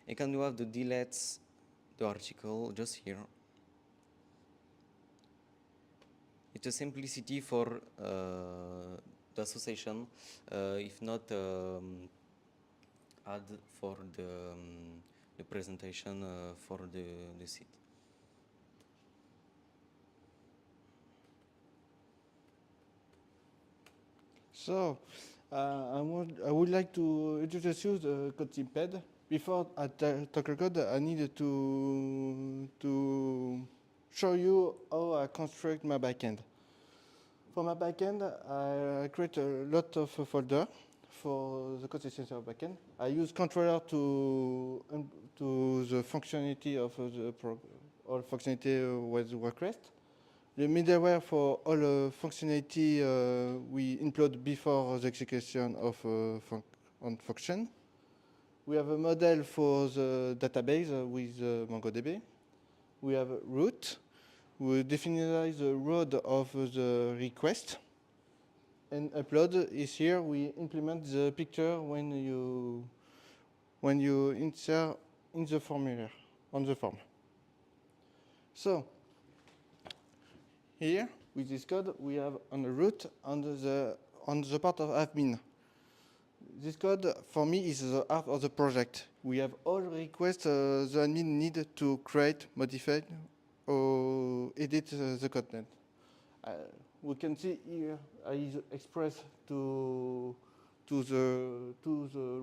And can you have the delete the article just here? It's a simplicity for the association, if not add for the presentation for the site. So, I would like to introduce you the code Teampad. Before I talk code, I need to show you how I construct my backend. For my backend, I create a lot of folders for the consistency of backend. I use controller to the functionality of the all functionality with request. The middleware for all functionality we include before the execution of on function. We have a model for the database with MongoDB. We have root. We definize the road of the request. And upload is here. We implement the picture when you insert in the formula on the form. So here with this code, we have on the root on the part of admin. This code for me is the heart of the project. We have all requests the admin need to create, modify, or edit the content. We can see here I express to the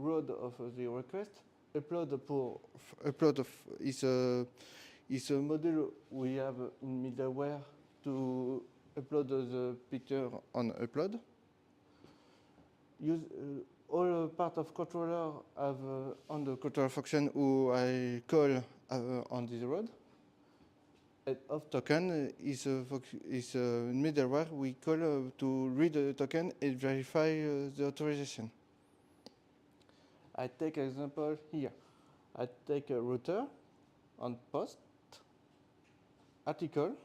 road of the request. Upload is a module we have in middleware to upload the picture on upload. Use all part of controller have on the controller function who I call on this road. And of token is a middleware we call to read the token and verify the authorization. I take an example here. I take a router on post article.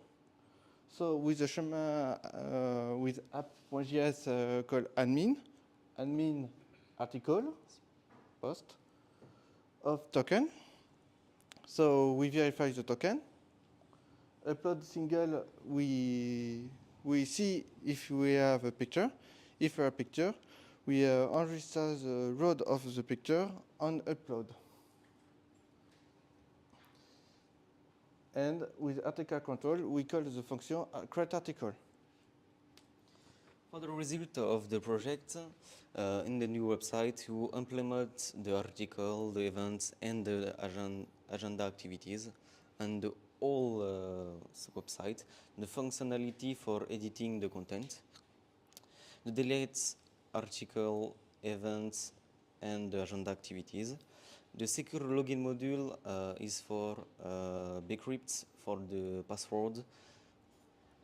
So with the schema with app.js called admin article post of token. So we verify the token. Upload single, we see if we have a picture. If we have a picture, we enregister the road of the picture on upload. And with article control, we call the function create article. For the result of the project, in the new website, you implement the article, the events, and the agenda activities, and all website, the functionality for editing the content, the delete article, events, and the agenda activities. The secure login module is for decrypts for the password,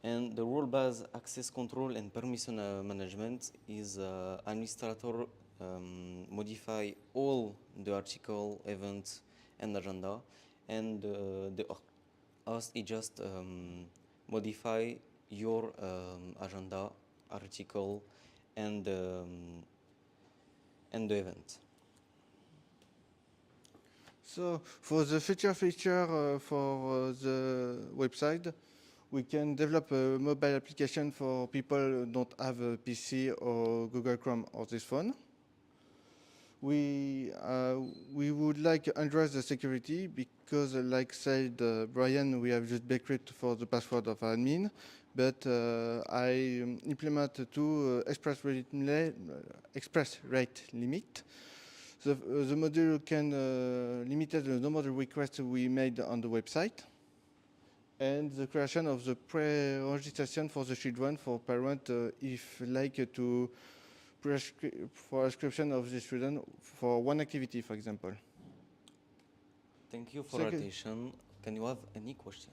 and the role-based access control and permission management is administrator modify all the article, events, and agenda, and the host is just modify your agenda, article, and the event. So for the feature for the website, we can develop a mobile application for people who don't have a PC or Google Chrome or this phone. We would like to address the security because, like said Brian, we have just decrypt for the password of admin, but I implement two express rate limit. The module can limit the number of requests we made on the website, and the creation of the pre-registration for the children for parent if like to for prescription of the student for one activity, for example. Thank you for your attention. Can you have any question?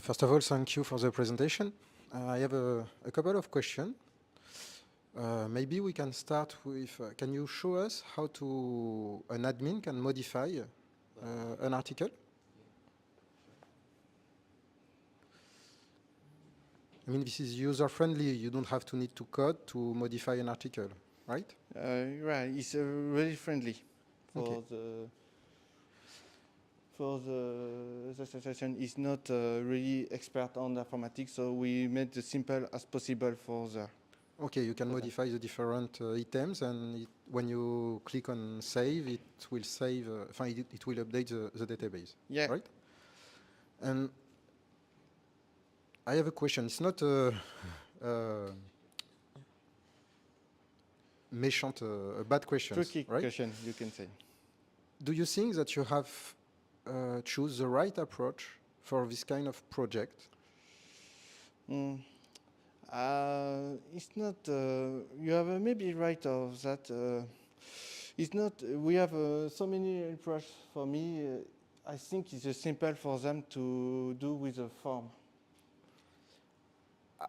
First of all, thank you for the presentation. I have a couple of questions. Maybe we can start with, can you show us how an admin can modify an article? I mean, this is user-friendly. You don't have to need to code to modify an article, right? Right, it's really friendly for Okay. the association is not really expert on informatics, so we made it simple as possible for the. Okay, you can Okay. modify the different items, and when you click on save, it will save. It will update the database. Yeah. Right. And I have a question. It's not a a bad question, Tricky right? question, you can say. Do you think that you have choose the right approach for this kind of project? It's not. You have maybe right of that. It's not. We have so many approach. For me, I think it's simple for them to do with a form.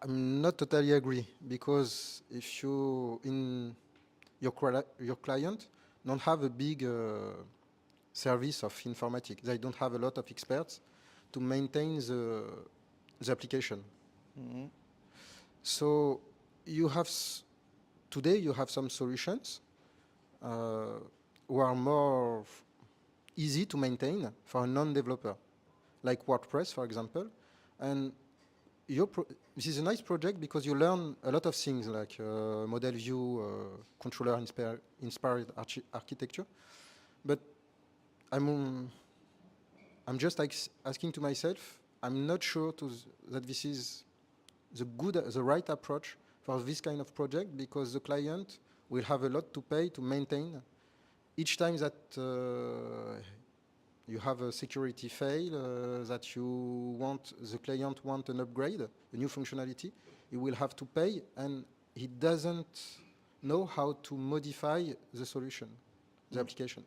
I'm not totally agree, because if your client don't have a big service of informatics, they don't have a lot of experts to maintain the application. Mm-hmm. So you have today you have some solutions who are more easy to maintain for a non-developer, like WordPress, for example. And this is a nice project because you learn a lot of things, like model view, controller-inspired architecture. But I'm just asking to myself, I'm not sure that this is the right approach for this kind of project, because the client will have a lot to pay to maintain. Each time that you have a security fail, that the client want an upgrade, a new functionality, he will have to pay, and he doesn't know how to modify the solution, the application.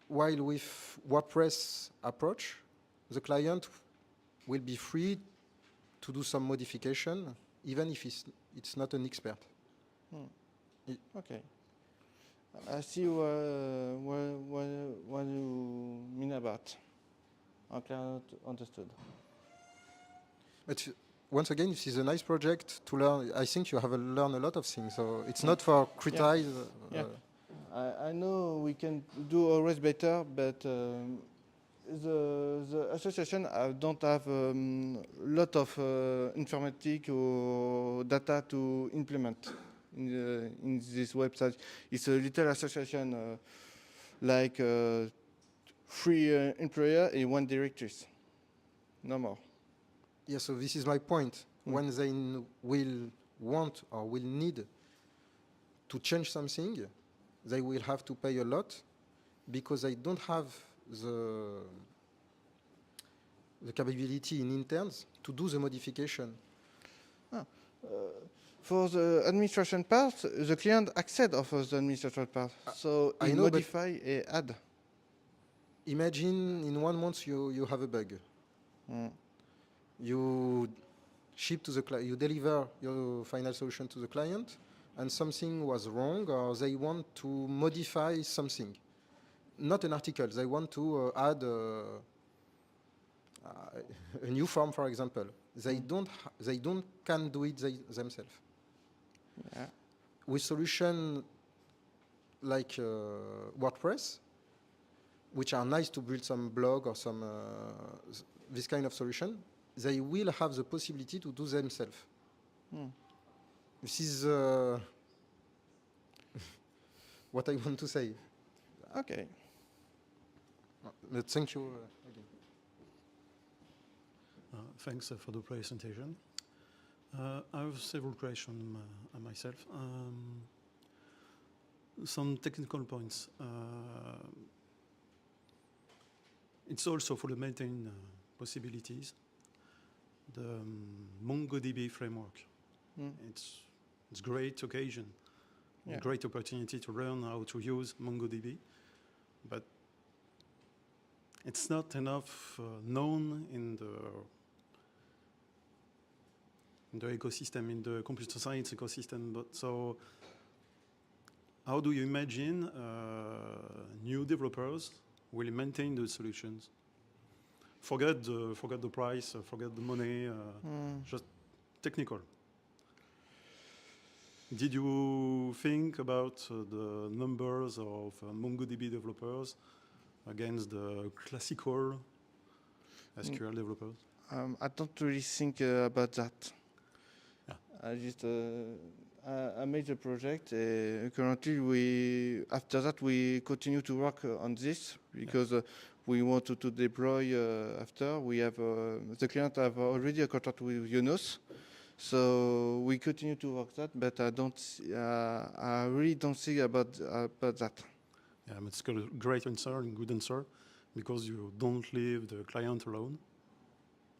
While with WordPress approach, the client will be free to do some modification, even if it's not an expert. Okay. I see what you mean about. Okay, understood. But once again, this is a nice project to learn. I think you have learned a lot of things, so it's not for criticize. Yeah. I know we can do always better, but the association don't have a lot of informatic or data to implement in this website. It's a little association like 3 employer and 1 directors, no more. Yeah, so this is my point. When they will want or will need to change something, they will have to pay a lot, because they don't have the capability in interns to do the modification. For the administration part, the client accept of the administration part, so I he know, but modify and add. Imagine in 1 month you have a bug. You ship to the client, you deliver your final solution to the client, and something was wrong, or they want to modify something. Not an article, they want to add a new form, for example. They can do it themselves. Yeah. With solution like WordPress, which are nice to build some blog or some this kind of solution, they will have the possibility to do themselves. This is what I want to say. Okay. But thank you again. Thanks for the presentation. I have several questions myself. Some technical points. It's also for the maintain possibilities. The MongoDB framework. It's great occasion, a great opportunity to learn how to use MongoDB, but it's not enough known in the ecosystem, in the computer science ecosystem. But so, how do you imagine new developers will maintain those solutions? forget the price, forget the money, just technical. Did you think about the numbers of MongoDB developers against the classical SQL developers? I don't really think about that. Yeah. I made the project. Currently, after that, we continue to work on this because we want to deploy after. We have the client have already a contract with Yunus, so we continue to work that. But I really don't think about that. Yeah, but it's a great answer and good answer because you don't leave the client alone.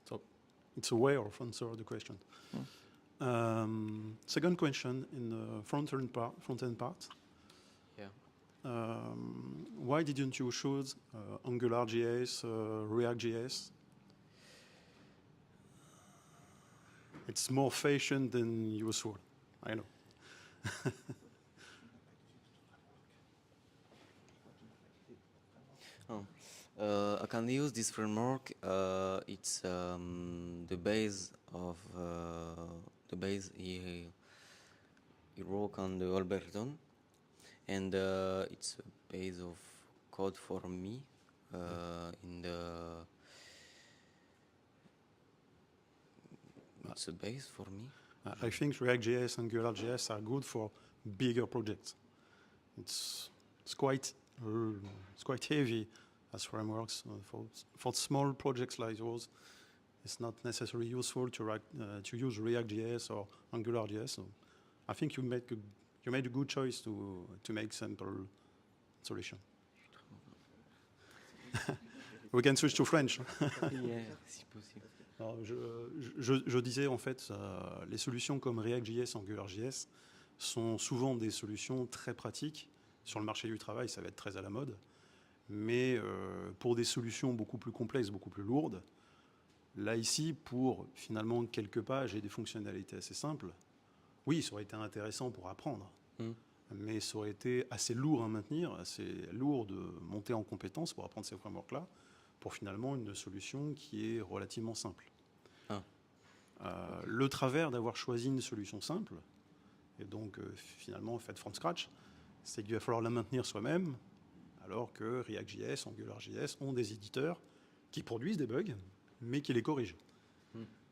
So it's a way of answer the question. Second question in the front-end part. Yeah. Why didn't you choose AngularJS, React.js? It's more fashion than useful, I know. I can use this framework. It's the base of the base he wrote on the Alberton, and it's a base of code for me in the. It's a base for me. I think React.js and AngularJS are good for bigger projects. It's quite heavy as frameworks. For small projects like yours, it's not necessarily useful to use React.js or AngularJS. So I think you made a good choice to make simple solution. We can switch to French. Yeah, si possible. Alors, je disais en fait, les solutions comme React.js, AngularJS sont souvent des solutions très pratiques. Sur le marché du travail, ça va être très à la mode. Mais pour des solutions beaucoup plus complexes, beaucoup plus lourdes, là ici, pour finalement quelques pages et des fonctionnalités assez simples, oui, ça aurait été intéressant pour apprendre. Mais ça aurait été assez lourd à maintenir, assez lourd de monter en compétence pour apprendre ces frameworks-là, pour finalement une solution qui est relativement simple. Le travers d'avoir choisi une solution simple, et donc finalement faite from scratch, c'est qu'il va falloir la maintenir soi-même, alors que React.js, AngularJS ont des éditeurs qui produisent des bugs, mais qui les corrigent.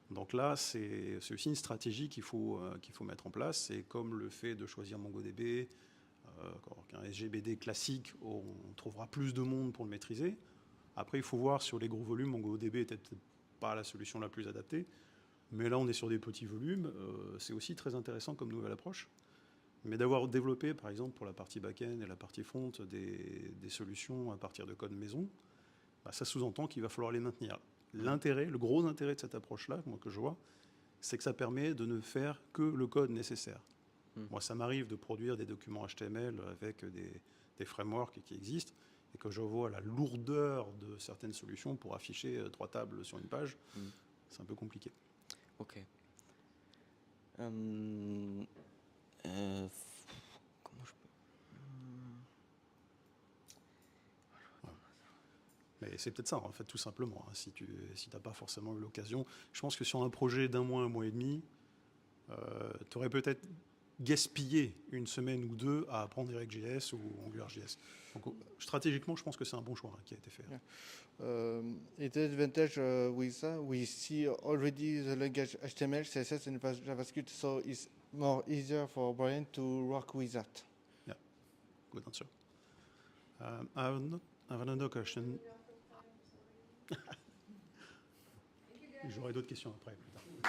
Donc là, c'est aussi une stratégie qu'il faut mettre en place. C'est comme le fait de choisir MongoDB, qu'un SGBD classique, on trouvera plus de monde pour le maîtriser. Après, il faut voir sur les gros volumes, MongoDB n'est peut-être pas la solution la plus adaptée. Mais là, on est sur des petits volumes. C'est aussi très intéressant comme nouvelle approche. Mais d'avoir développé, par exemple, pour la partie back-end et la partie front, des solutions à partir de code maison, bah, ça sous-entend qu'il va falloir les maintenir. L'intérêt, le gros intérêt de cette approche-là, moi, que je vois, c'est que ça permet de ne faire que le code nécessaire. Moi, ça m'arrive de produire des documents HTML avec des frameworks qui existent, et que je vois la lourdeur de certaines solutions pour afficher 3 tables sur une page, c'est un peu compliqué. Ok. Comment je peux... Mais c'est peut-être ça, en fait, tout simplement. Hein, si tu n'as pas forcément eu l'occasion. Je pense que sur un projet d'un mois et demi, tu aurais peut-être gaspillé une semaine ou deux à apprendre React.js ou AngularJS. Donc, stratégiquement, je pense que c'est un bon choix qui a été fait. Yeah. It is advantage with that. We see already the language HTML, CSS, and JavaScript, so it's more easier for Brian to work with that. Yeah, good answer. I have another question. J'aurai d'autres questions après. Plus tard.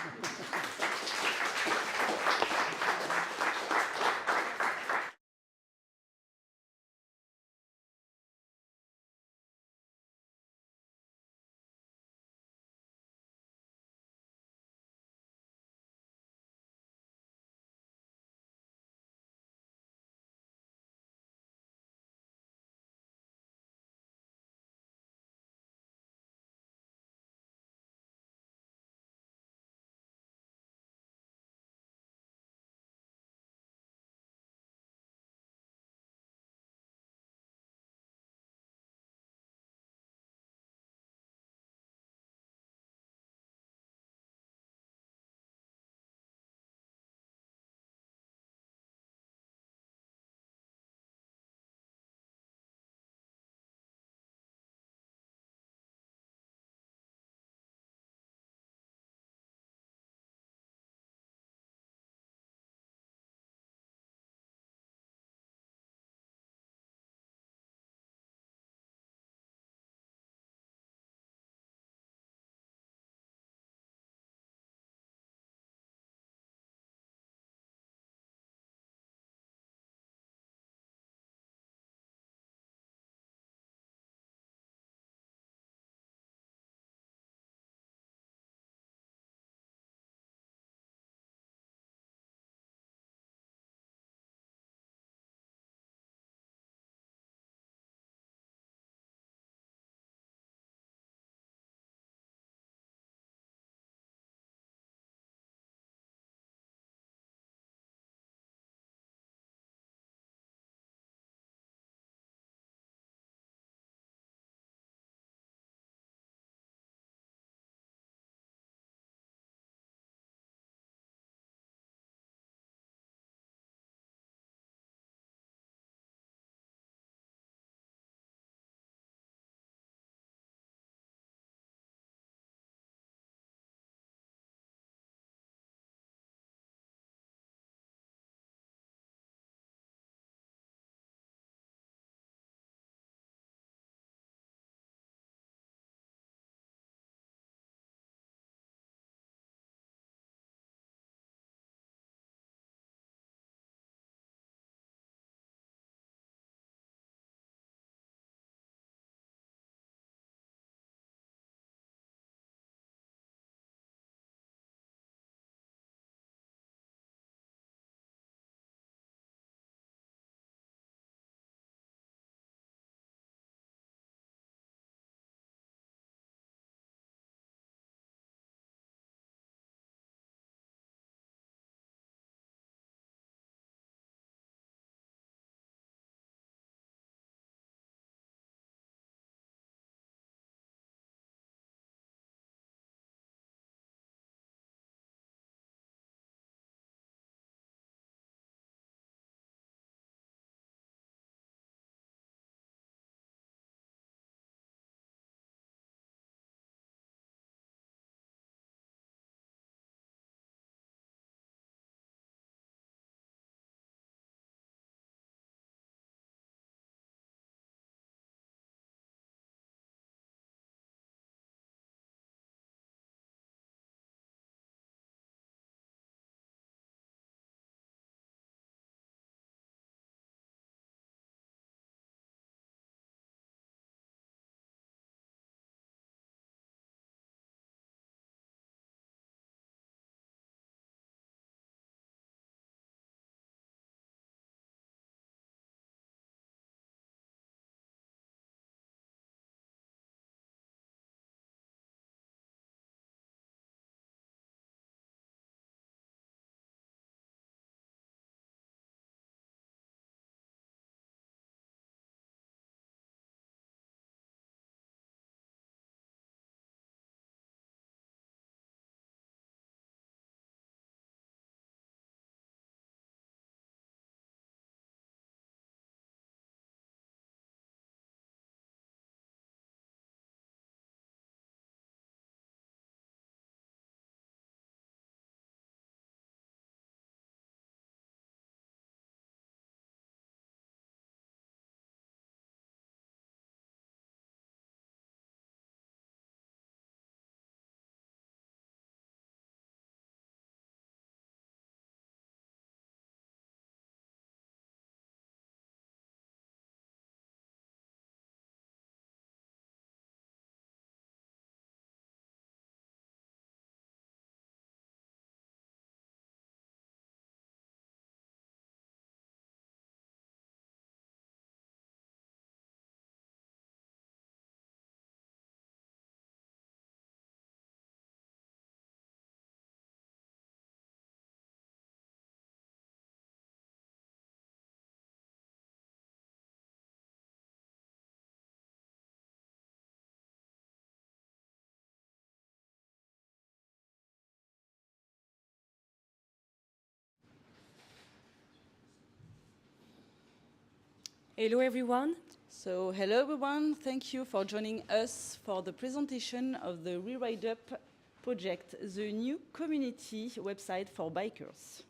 Hello everyone. So hello everyone, thank you for joining us for the presentation of the Rewrite Up project, the new community website for bikers.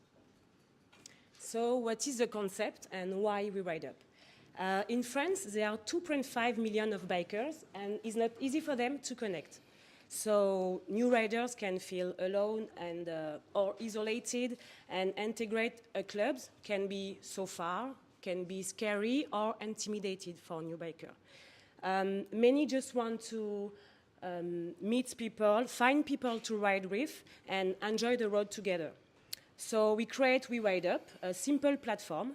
So what is the concept and why Rewrite Up? In France, there are 2.5 million of bikers and it's not easy for them to connect. So new riders can feel alone and or isolated, and integrate clubs can be so far, can be scary or intimidated for new biker. Many just want to meet people, find people to ride with, and enjoy the road together. So we Rewrite Up, a simple platform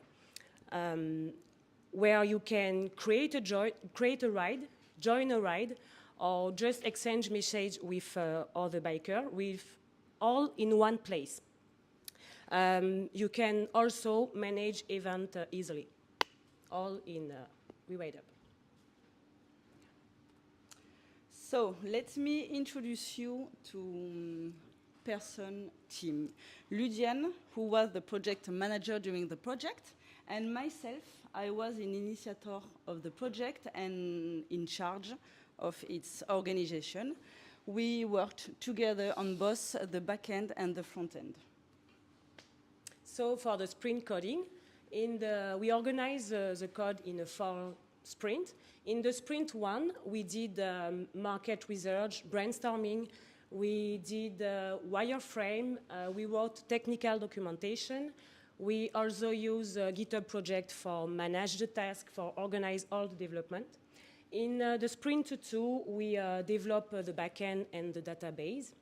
where you can create a ride, join a ride, or just exchange message with other biker, with all in one place. You can also manage event easily, all in Rewrite Up. So let me introduce you to person team. Ludiane, who was the project manager during the project, and myself, I was an initiator of the project and in charge of its organization. We worked together on both the back end and the front end. So for the sprint coding, we organize the code in a 4 sprint. In the sprint 1, we did market research, brainstorming, we did wireframe, we wrote technical documentation. We also use a GitHub project for manage the task, for organize all the development. In the sprint 2, we develop the backend and the database.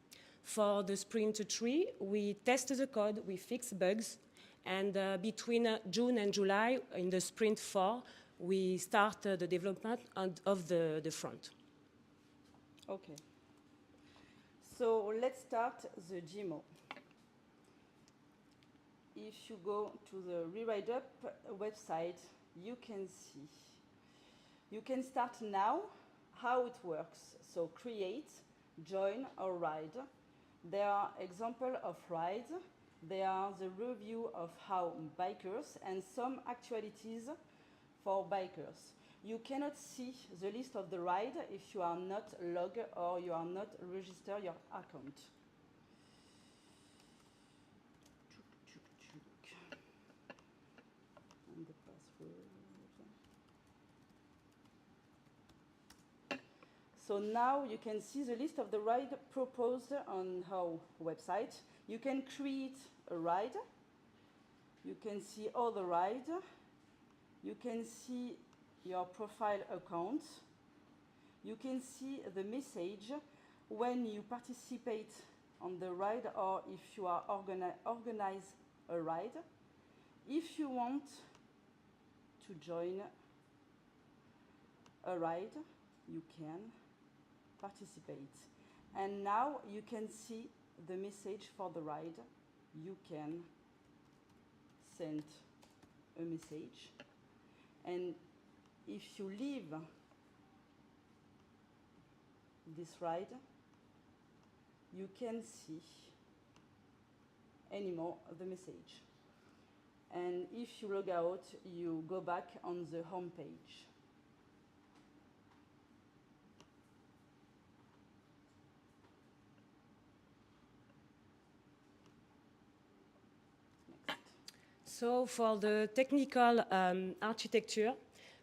For the sprint 3, we test the code, we fix bugs, and between June and July, in the sprint 4, we start the development of the front. Okay. So let's start the demo. If you go to the Rewrite Up website, you can see. You can start now how it works. So create, join, or ride. There are examples of rides. There are the review of how bikers and some actualities for bikers. You cannot see the list of the ride if you are not logged or you are not registered your account. And the password. So now you can see the list of the ride proposed on our website. You can create a ride. You can see all the rides. You can see your profile account. You can see the message when you participate on the ride or if you are organize a ride. If you want to join a ride, you can participate. And now you can see the message for the ride. You can send a message. And if you leave this ride, you can see anymore the message. And if you log out, you go back on the home page. So for the technical architecture,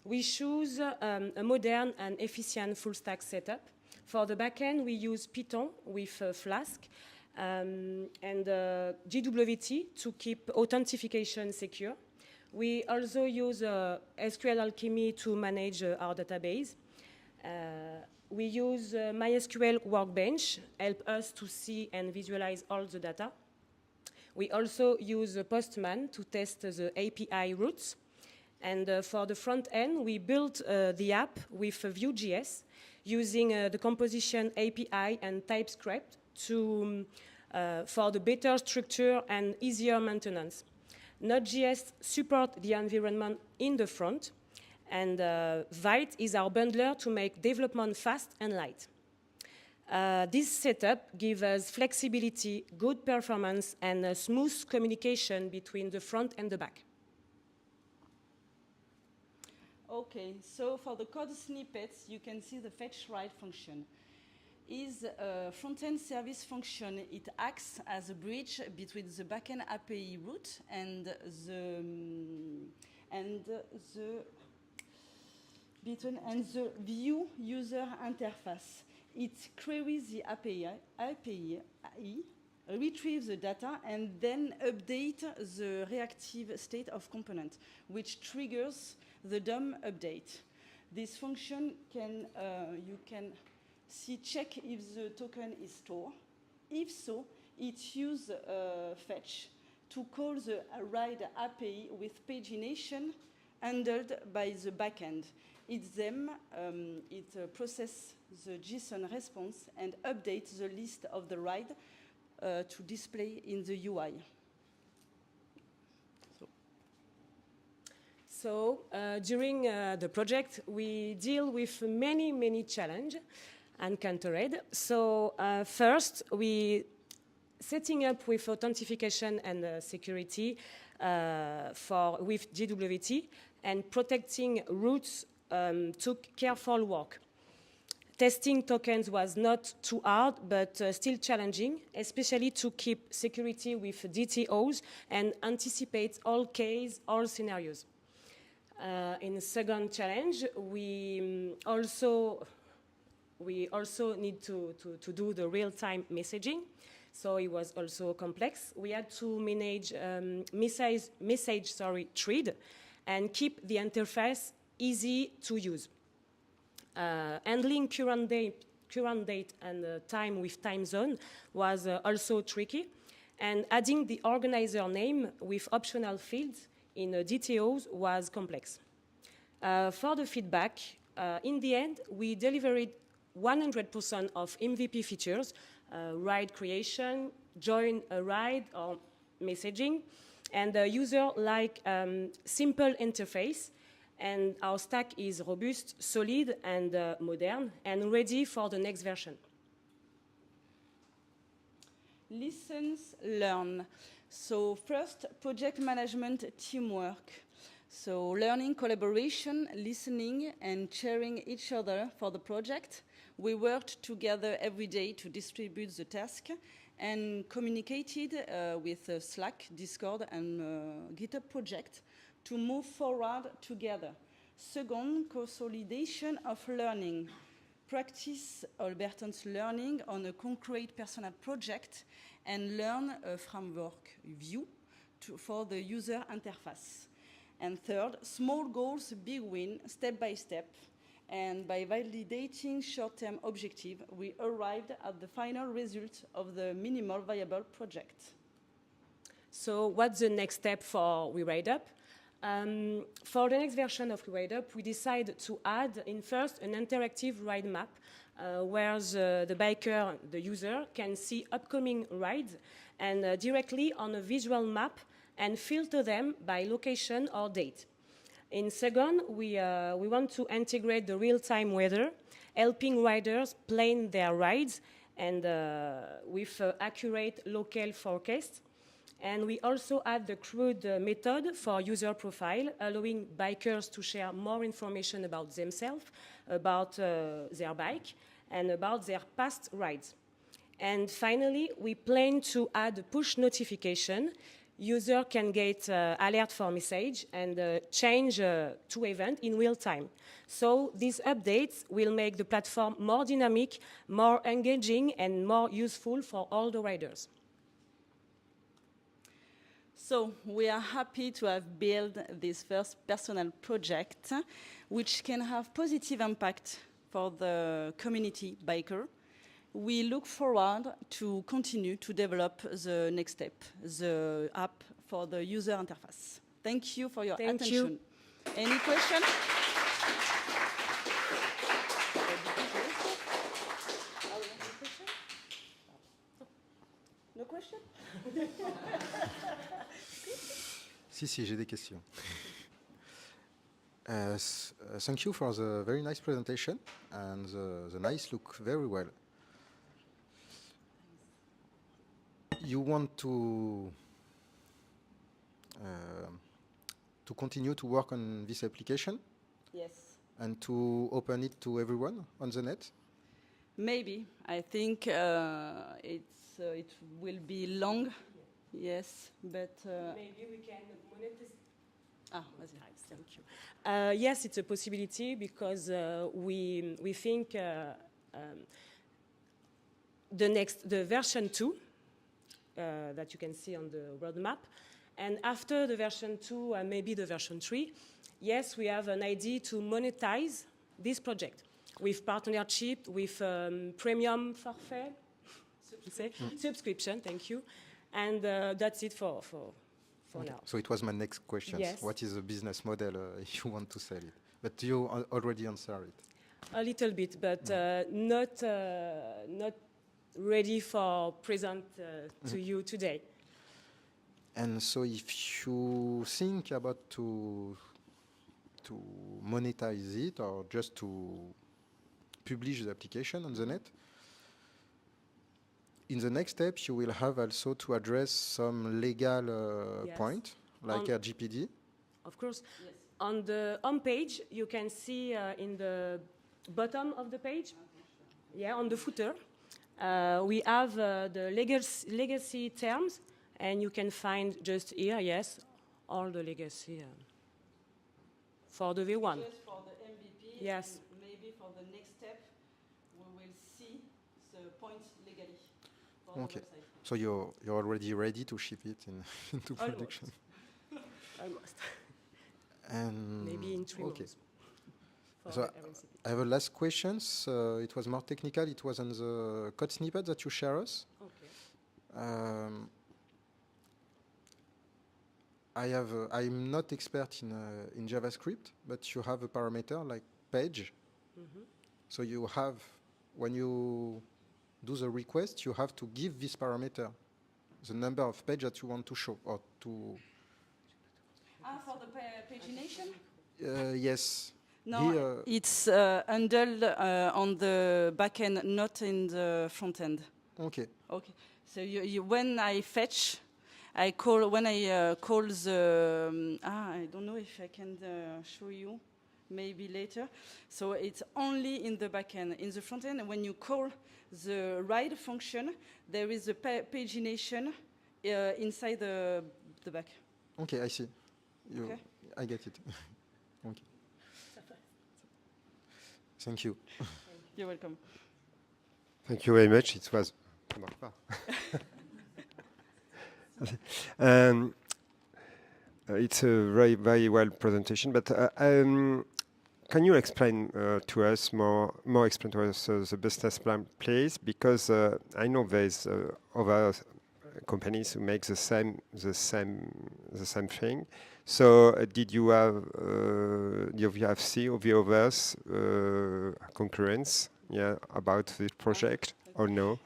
we choose a modern and efficient full-stack setup. For the backend, we use Python with Flask and GWT to keep authentication secure. We also use SQL Alchemy to manage our database. We use MySQL Workbench, help us to see and visualize all the data. We also use Postman to test the API routes. And for the front end, we built the app with Vue.js using the composition API and TypeScript for the better structure and easier maintenance. Node.js supports the environment in the front, and Vite is our bundler to make development fast and light. This setup gives us flexibility, good performance, and a smooth communication between the front and the back. Okay, so for the code snippets, you can see the fetch write function. Is a front-end service function. It acts as a bridge between the backend API route and the view user interface. It queries the API, retrieves the data, and then update the reactive state of component, which triggers the DOM update. This function you can check if the token is stored. If so, it uses fetch to call the RIDE API with pagination handled by the backend. It processes the JSON response and updates the list of the RIDE to display in the UI. So during the project, we deal with many challenges encountered. So first, we setting up with authentication and security with JWT, and protecting roots took careful work. Testing tokens was not too hard, but still challenging, especially to keep security with DTOs and anticipate all cases, all scenarios. In the second challenge, we also need to do the real-time messaging. So it was also complex. We had to manage message thread and keep the interface easy to use. Handling current date and time with time zone was also tricky. And adding the organizer name with optional fields in DTOs was complex. For the feedback, in the end, we delivered 100% of MVP features, ride creation, join a ride, or messaging, and the user like simple interface. And our stack is robust, solid, and modern, and ready for the next version. Lessons learned. So first, project management teamwork. So learning collaboration, listening, and cheering each other for the project. We worked together every day to distribute the task and communicated with Slack, Discord, and GitHub project to move forward together. Second, consolidation of learning. Practice Alberton's learning on a concrete personal project and learn a framework view for the user interface. And third, small goals, big win, step by step. And by validating short-term objective, we arrived at the final result of the minimal viable project. So what's the next step for WeRideUp? For the next version of WeRideUp, we decided to add in first an interactive ride map where the biker, the user, can see upcoming rides and directly on a visual map and filter them by location or date. In second, we want to integrate the real-time weather, helping riders plan their rides and with accurate local forecasts. And we also add the CRUD method for user profile, allowing bikers to share more information about themselves, about their bike, and about their past rides. And finally, we plan to add a push notification. User can get alert for message and change to event in real time. So these updates will make the platform more dynamic, more engaging, and more useful for all the riders. So we are happy to have built this first personal project, which can have positive impact for the community biker. We look forward to continue to develop the next step, the app for the user interface. Thank you for your attention. Any question? No question? Si, j'ai des questions. Thank you for the very nice presentation, and the nice look very well. You want to continue to work on this application, Yes. and to open it to everyone on the net? Maybe. I think it will be long. Yes, but... Maybe we can monetize. vas-y. Thank you. Yes, it's a possibility because we think the version 2 that you can see on the roadmap, and after the version 2 and maybe the version 3, yes, we have an idea to monetize this project with partnership, with premium forfait, subscription. Thank you, and that's it for now. So it was my next question. Yes. What is the business model if you want to sell it? But you already answered it. A little bit, but not ready for present to you today. And so if you think about to monetize it or just to publish the application on the net, in the next step, you will have also to address some legal Yes. point, like RGPD. Of course. Yes. On the home page, you can see in the bottom of the page, on the footer, we have the legacy terms, and you can find just here, all the legacy for the V1. Just for the MVP, Yes. and maybe for the next step, we will see the points legally for the Okay. website. So you're already ready to ship it into Almost. production. Almost. And Maybe in 3 okay. months. For So RNCP. I have a last question. It was more technical. It was on the code snippet that you share us. Okay. I'm not expert in JavaScript, but you have a parameter like page. Mhm. So you have, when you do the request, you have to give this parameter, the number of page that you want to show or to. For the pagination? Yes. No, Here, it's handled on the back end, not in the front end. okay. Okay. So when I fetch, when I call the I don't know if I can show you, maybe later. So it's only in the back end. In the front end, when you call the ride function, there is a pagination inside the back. Okay, I see. Okay. I get it. Okay. Thank you. You're welcome. Thank you very much. It was. It's a very, very well presentation. But can you explain to us explain to us the business plan, please? Because I know there's other companies who make the same thing. So did you have seen the others concurrence about this project or no?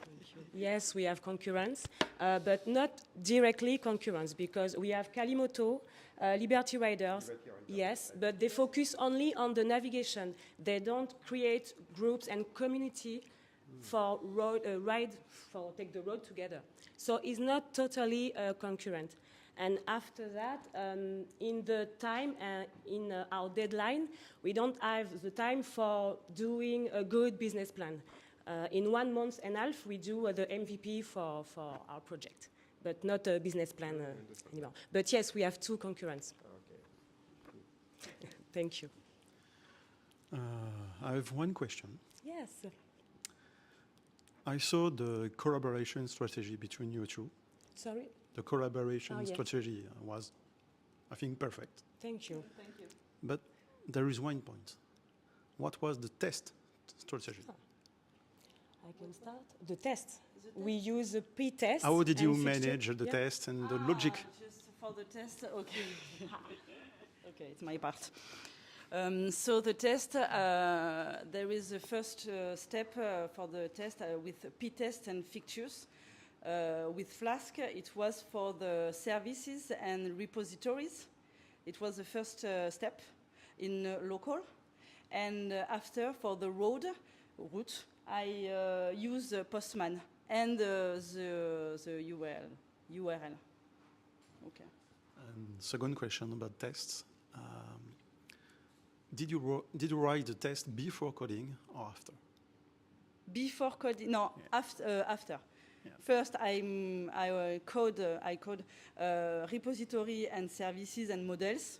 Yes, we have concurrence, but not directly concurrence because we have Kalimoto, Liberty Riders, yes, but they focus only on the navigation. They don't create groups and community for take the road together. So it's not totally concurrent. And after that, in the time, in our deadline, we don't have the time for doing a good business plan. In 1 month and a half, we do the MVP for our project, but not a business plan anymore. But yes, we have 2 concurrents. Okay. Thank you. I have one question. Yes. I saw the collaboration strategy between you two. Sorry? The collaboration yes. strategy was, I think, perfect. Thank you. Thank you. But there is one point. What was the test strategy? I can start. The test. We use a p-test. How did you and fixture. manage the test and the logic? Just for the test, okay. Okay, it's my part. So the test, there is a first step for the test with p-test and fixtures. With Flask, it was for the services and repositories. It was the first step in local. And after, for the route, I use Postman and the URL. Okay. And second question about tests. Did you write the test before coding or after? Before coding, no, Yeah. after. Yeah. First, I code repository and services and models.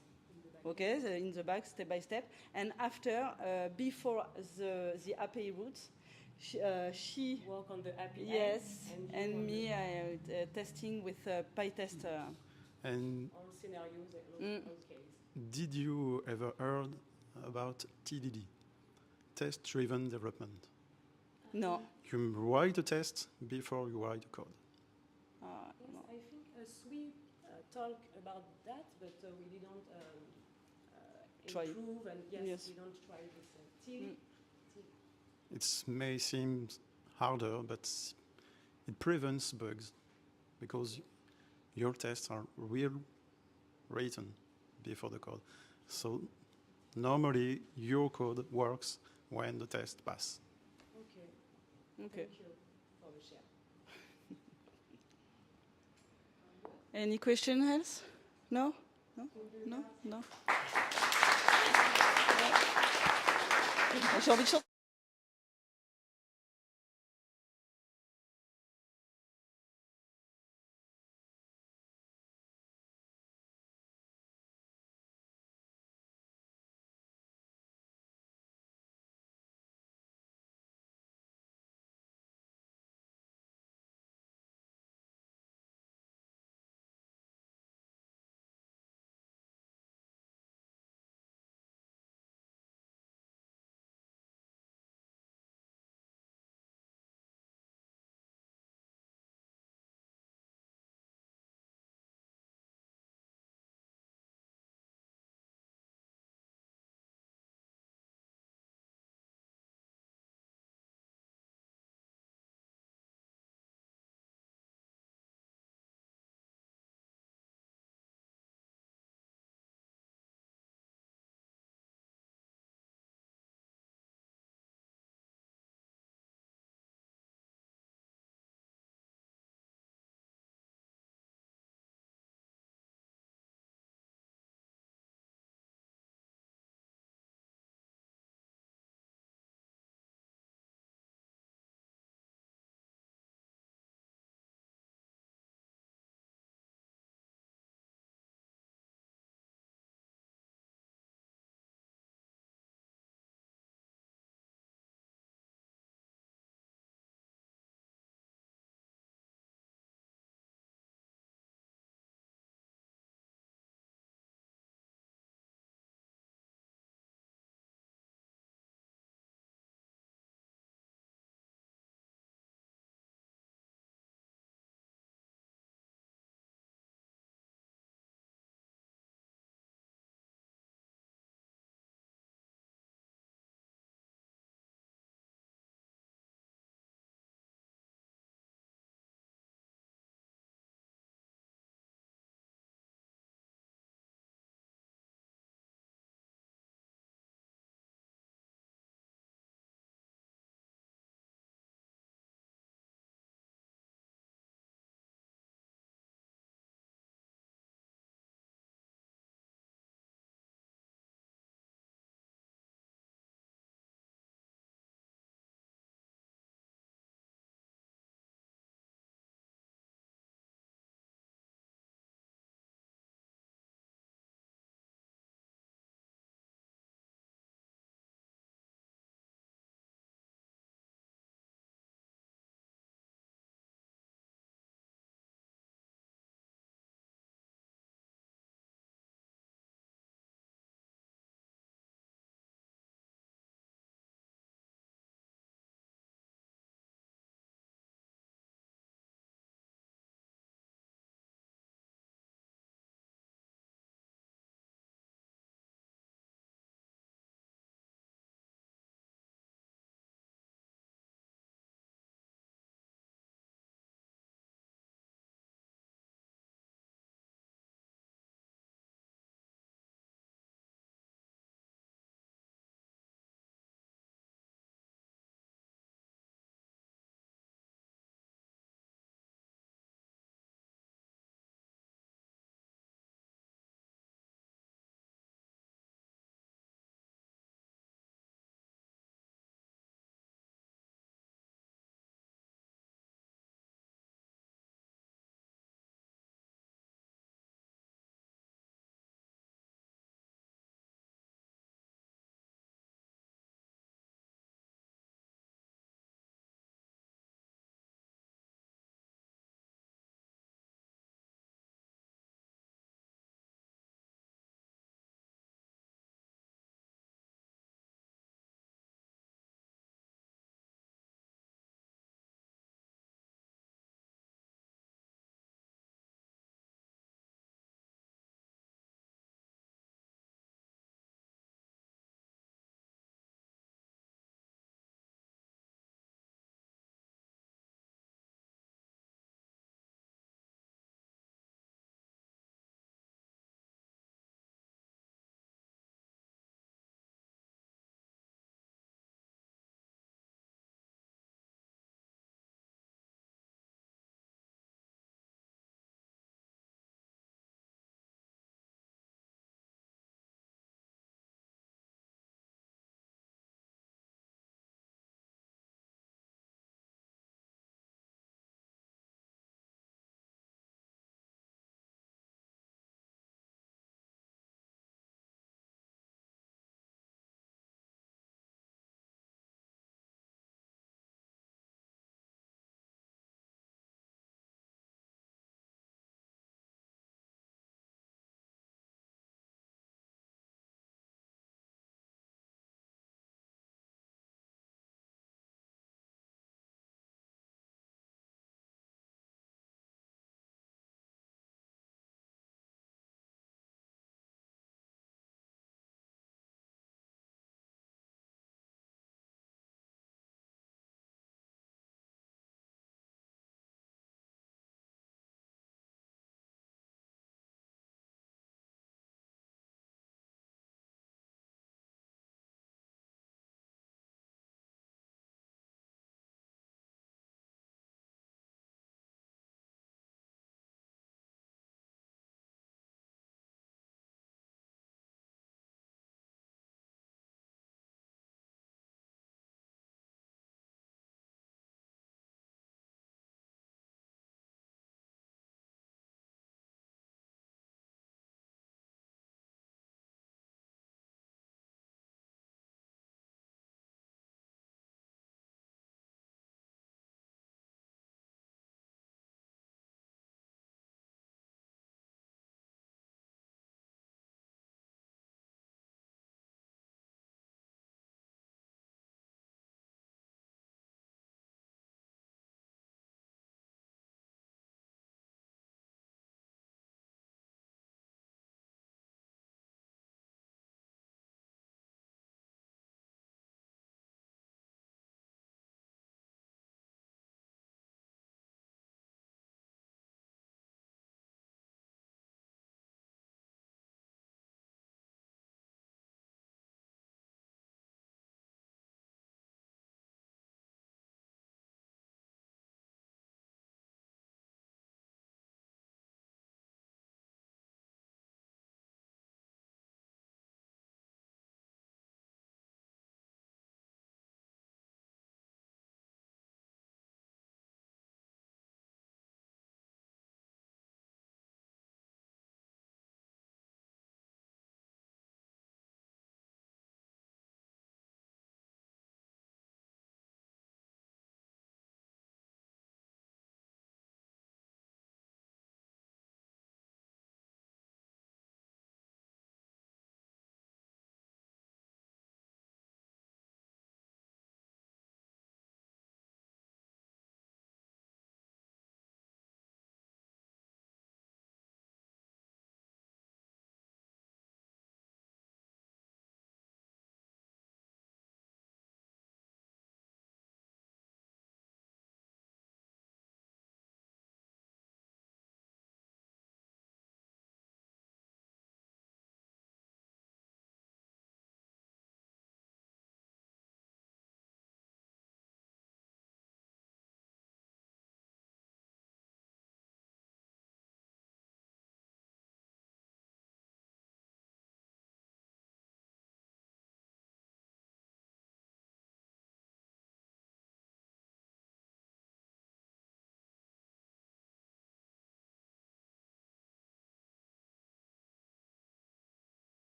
Okay, in the back, step by step. And after, before the API route, she Work on the API. yes, you and on me testing with PyTest. And all scenarios and Mm. all cases. did you ever heard about TDD, test-driven development? No, You write a test before you write the code. no. I think we talk about that, but we didn't Try. improve, and Yes. we don't try this till. Mm. It may seem harder, but it prevents bugs because your tests are real written before the code. So normally your code works when the test passes. Okay. Okay. Thank you for the share. Any question else? No? No? No? No? J'ai envie de chanter.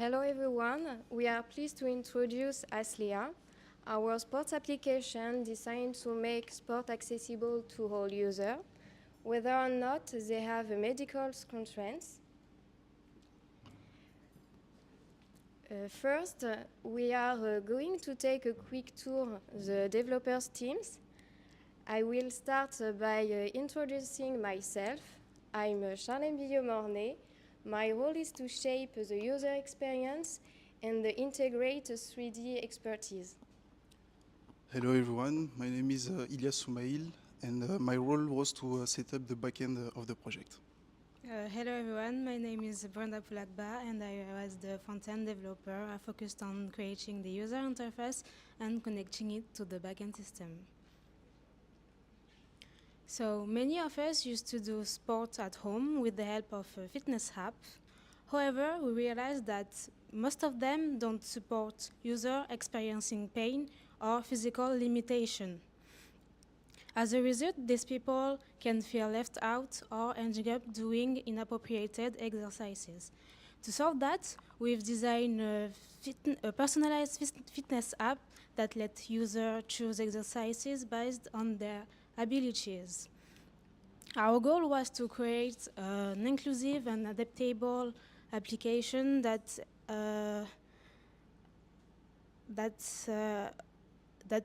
Hello everyone, we are pleased to introduce Aslia, our sports application designed to make sport accessible to all users, whether or not they have medical constraints. First, we are going to take a quick tour the developers' teams. I will start by introducing myself. I'm Charlène Billot-Mornay. My role is to shape the user experience and integrate 3D expertise. Hello everyone, my name is Ilyas Soumail, and my role was to set up the backend of the project. Hello everyone, my name is Brenda Poulakba and I was the front-end developer. I focused on creating the user interface and connecting it to the backend system. So many of us used to do sport at home with the help of a fitness app. However, we realized that most of them don't support user experiencing pain or physical limitation. As a result, these people can feel left out or ending up doing inappropriate exercises. To solve that, we've designed a personalized fitness app that lets users choose exercises based on their abilities. Our goal was to create an inclusive and adaptable application that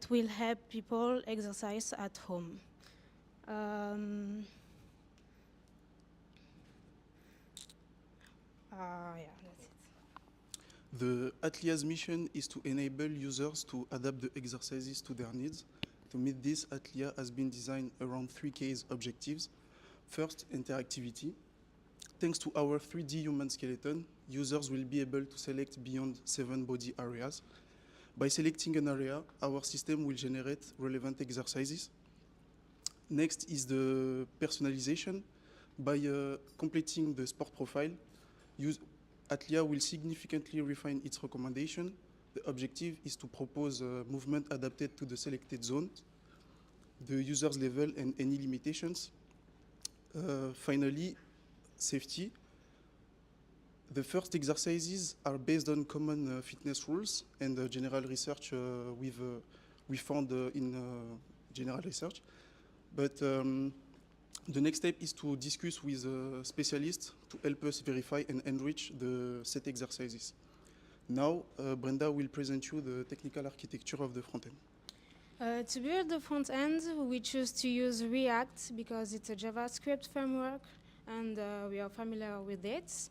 will help people exercise at home. Yeah, that's it. The Atlia's mission is to enable users to adapt the exercises to their needs. To meet this, Atlia has been designed around 3 key objectives. First, interactivity. Thanks to our 3D human skeleton, users will be able to select beyond 7 body areas. By selecting an area, our system will generate relevant exercises. Next is the personalization. By completing the sport profile, Atlia will significantly refine its recommendation. The objective is to propose movement adapted to the selected zone, the user's level, and any limitations. Finally, safety. The first exercises are based on common fitness rules and general research we found in general research. But the next step is to discuss with specialists to help us verify and enrich the set exercises. Now, Brenda will present you the technical architecture of the front end. To build the front end, we choose to use React because it's a JavaScript framework and we are familiar with it.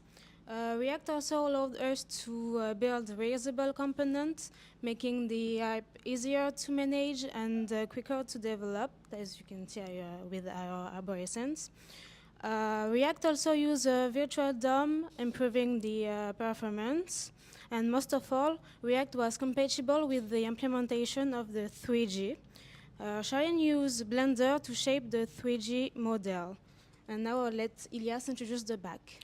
React also allowed us to build reusable components, making the app easier to manage and quicker to develop, as you can see with our arborescence. React also uses virtual DOM, improving the performance. And most of all, React was compatible with the implementation of the 3G. Sharon used Blender to shape the 3G model. And now I'll let Ilyas introduce the back.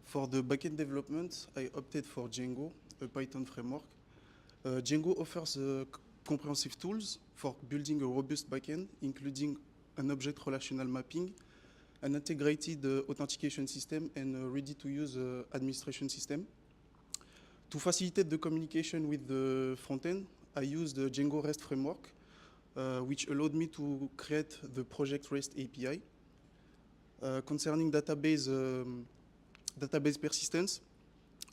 For the backend development, I opted for Django, a Python framework. Django offers comprehensive tools for building a robust backend, including an object relational mapping, an integrated authentication system, and a ready-to-use administration system. To facilitate the communication with the front-end, I used the Django REST framework, which allowed me to create the project REST API. Concerning database persistence,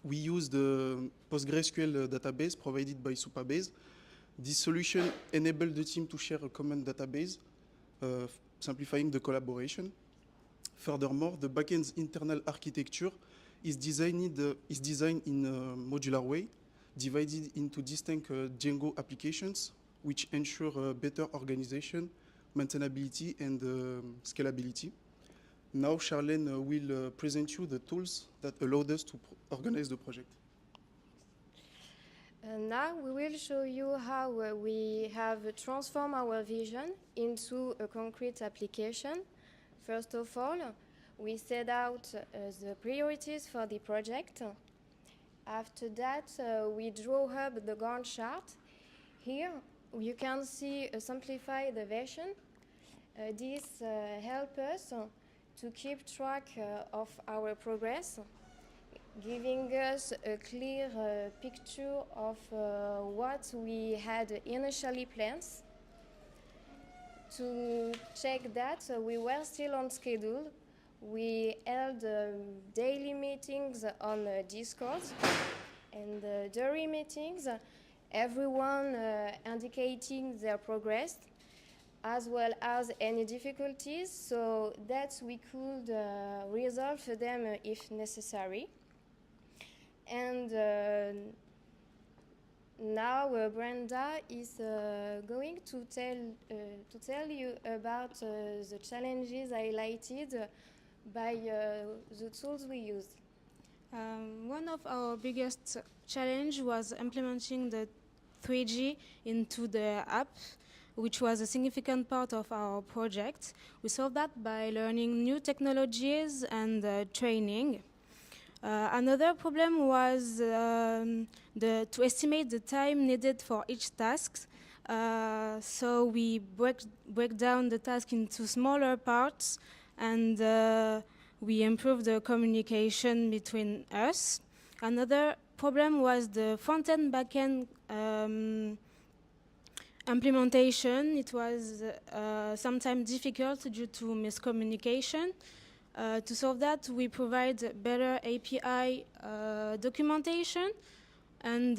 we used the PostgreSQL database provided by Supabase. This solution enabled the team to share a common database, simplifying the collaboration. Furthermore, the backend's internal architecture is designed in a modular way, divided into distinct Django applications, which ensure better organization, maintainability, and scalability. Now, Charlène will present you the tools that allowed us to organize the project. Now we will show you how we have transformed our vision into a concrete application. First of all, we set out the priorities for the project. After that, we draw up the Gantt chart. Here, you can see a simplified version. This helps us to keep track of our progress. giving us a clear picture of what we had initially planned. To check that, we were still on schedule. We held daily meetings on Discord, and during meetings, everyone indicating their progress, as well as any difficulties, so that we could resolve them if necessary. And now Brenda is going to tell you about the challenges highlighted by the tools we used. One of our biggest challenge was implementing the 3G into the app, which was a significant part of our project. We solved that by learning new technologies and training. Another problem was to estimate the time needed for each task. So we break down the task into smaller parts, and we improve the communication between us. Another problem was the front-end, back-end implementation. It was sometimes difficult due to miscommunication. To solve that, we provide better API documentation and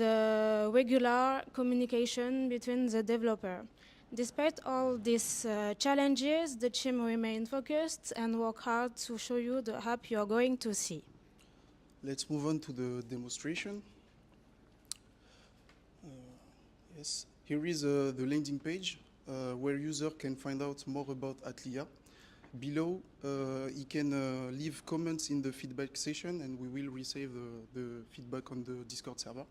regular communication between the developer. Despite all these challenges, the team remained focused and work hard to show you the app you are going to see. Let's move on to the demonstration. Yes, here is the landing page where user can find out more about Atlia. Below, he can leave comments in the feedback session, and we will receive the feedback on the Discord server.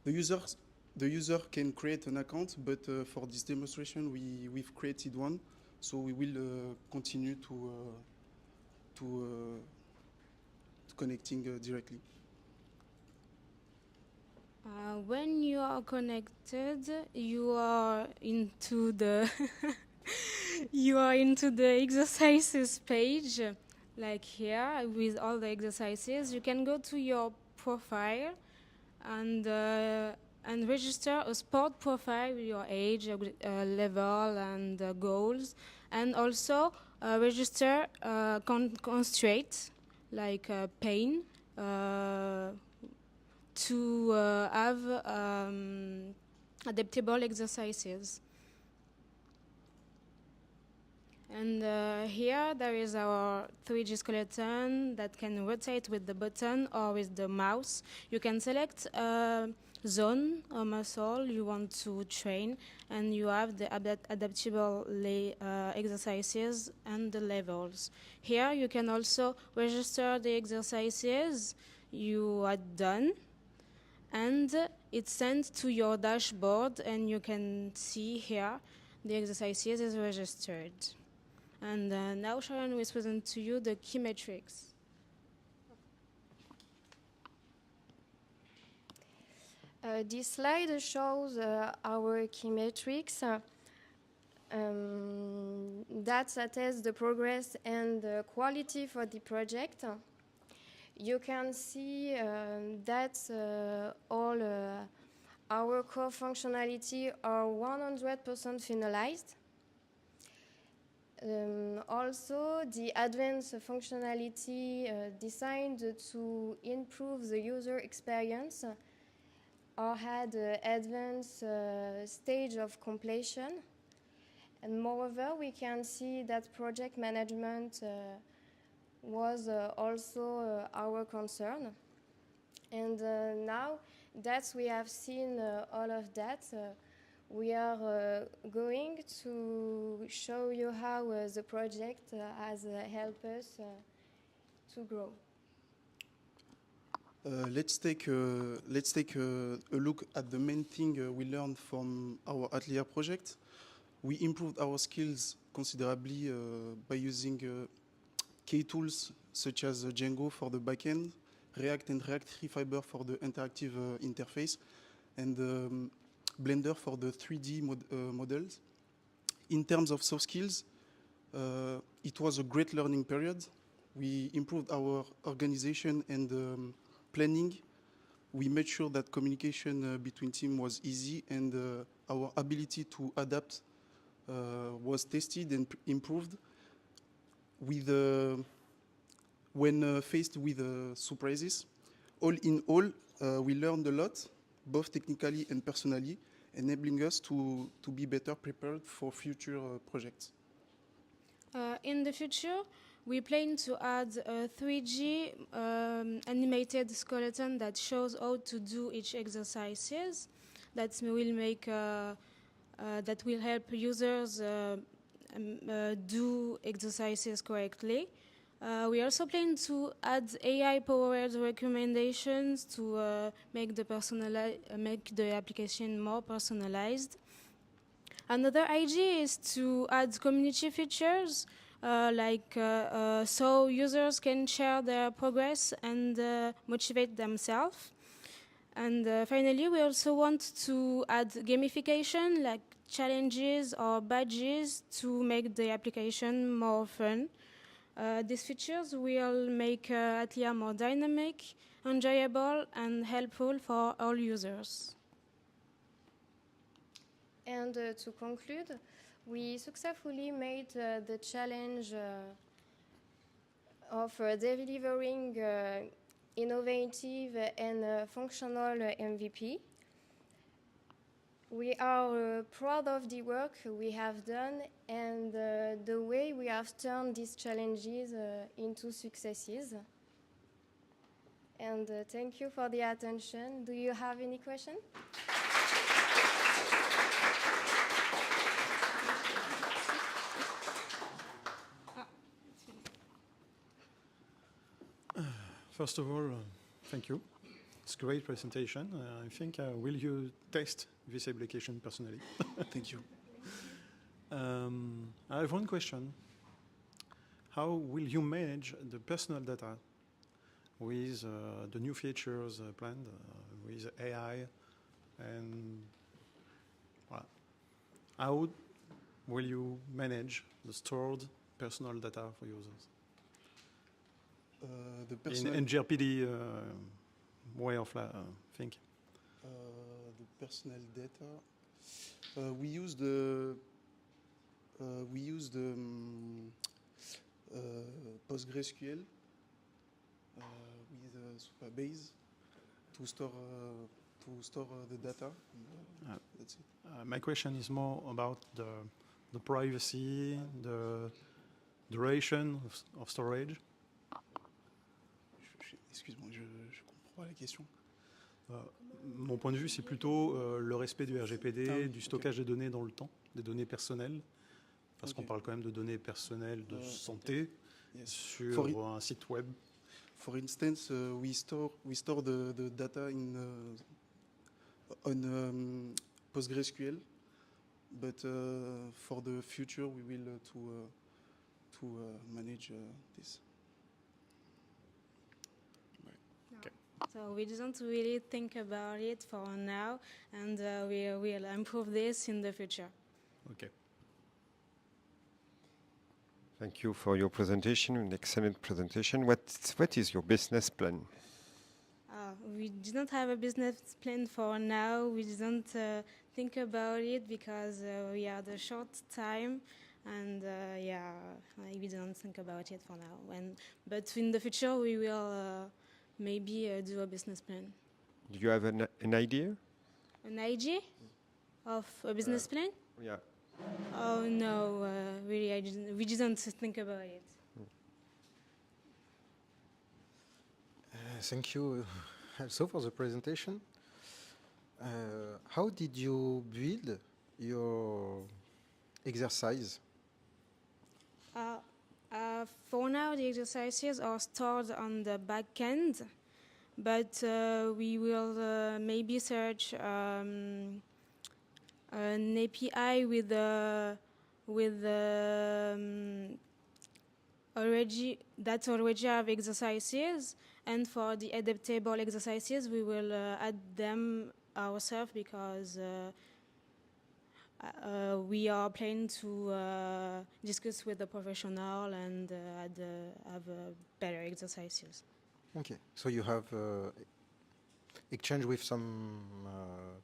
The user can create an account, but for this demonstration, we've created one, so we will continue to connecting directly. When you are connected, you are into the you are into the exercises page, like here with all the exercises. You can go to your profile and register a sport profile with your age, level, and goals, and also register constraints like pain to have adaptable exercises. And here there is our 3G skeleton that can rotate with the button or with the mouse. You can select a zone or muscle you want to train, and you have the adaptable exercises and the levels. Here you can also register the exercises you had done, and it's sent to your dashboard, and you can see here the exercises is registered. And now Sharon will present to you the key metrics. This slide shows our key metrics that attest the progress and the quality for the project. You can see that all our core functionality are 100% finalized. Also, the advanced functionality designed to improve the user experience are at advanced stage of completion. And moreover, we can see that project management was also our concern. And now that we have seen all of that, we are going to show you how the project has helped us to grow. Let's take a look at the main thing we learned from our Atlia project. We improved our skills considerably by using key tools such as Django for the backend, React and React 3 Fiber for the interactive interface, and Blender for the 3D models. In terms of soft skills, it was a great learning period. We improved our organization and planning. We made sure that communication between teams was easy, and our ability to adapt was tested and improved. When faced with surprises, all in all, we learned a lot, both technically and personally, enabling us to be better prepared for future projects. In the future, we plan to add a 3D animated skeleton that shows how to do each exercises. That will help users do exercises correctly. We also plan to add AI-powered recommendations to make the application more personalized. Another idea is to add community features, so users can share their progress and motivate themselves. And finally, we also want to add gamification, like challenges or badges, to make the application more fun. These features will make Atlia more dynamic, enjoyable, and helpful for all users. And to conclude, we successfully made the challenge of delivering innovative and functional MVP. We are proud of the work we have done and the way we have turned these challenges into successes. And thank you for the attention. Do you have any questions? First of all, thank you. It's a great presentation. I think, will you test this application personally? Thank you. I have one question. How will you manage the personal data with the new features planned with AI? And how will you manage the stored personal data for users? In GRPD way of thinking. The personal data. We use the PostgreSQL with Supabase to store the data. That's it. My question is more about the privacy, the duration of storage. Excuse-moi, je comprends pas la question. Mon point de vue, c'est plutôt le respect du RGPD, du stockage des données dans le temps, des données personnelles, parce qu'on parle quand même de données personnelles de santé sur un site web. For instance, we store the data on PostgreSQL, but for the future we will to manage this. So we didn't really think about it for now, and we will improve this in the future. Okay. Thank you for your presentation, an excellent presentation. What is your business plan? We didn't have a business plan for now. We didn't think about it because we had a short time, and we didn't think about it for now. But in the future, we will maybe do a business plan. Do you have an idea? An idea of a business plan? Yeah. Oh no, really, we didn't think about it. Thank you also for the presentation. How did you build your exercise? For now, the exercises are stored on the back end, but we will maybe search an API with already have exercises, and for the adaptable exercises, we will add them ourselves because we are planning to discuss with the professional and have better exercises. Okay, so you have exchange with some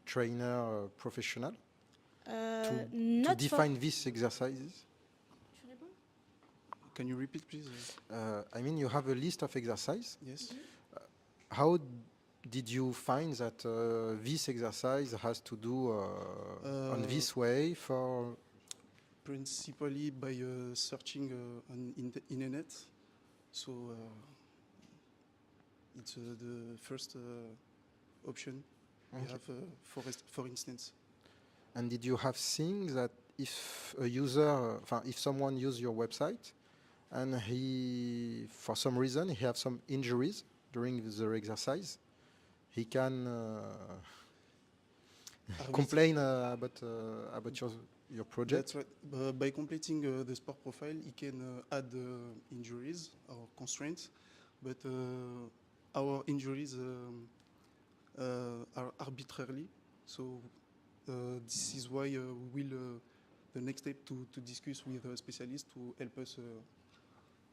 trainer professional to Not define these exercises? Can you repeat, please? I mean, you have a list of exercises. Yes. How did you find that this exercise has to do on this way for? Principally by searching on the internet. So it's the first option we have, for instance. And did you have seen that if a user, if someone uses your website and he, for some reason, he has some injuries during the exercise, he can complain about your project? That's right. By completing the sport profile, he can add injuries or constraints, but our injuries are arbitrarily. So this is why we will the next step to discuss with a specialist to help us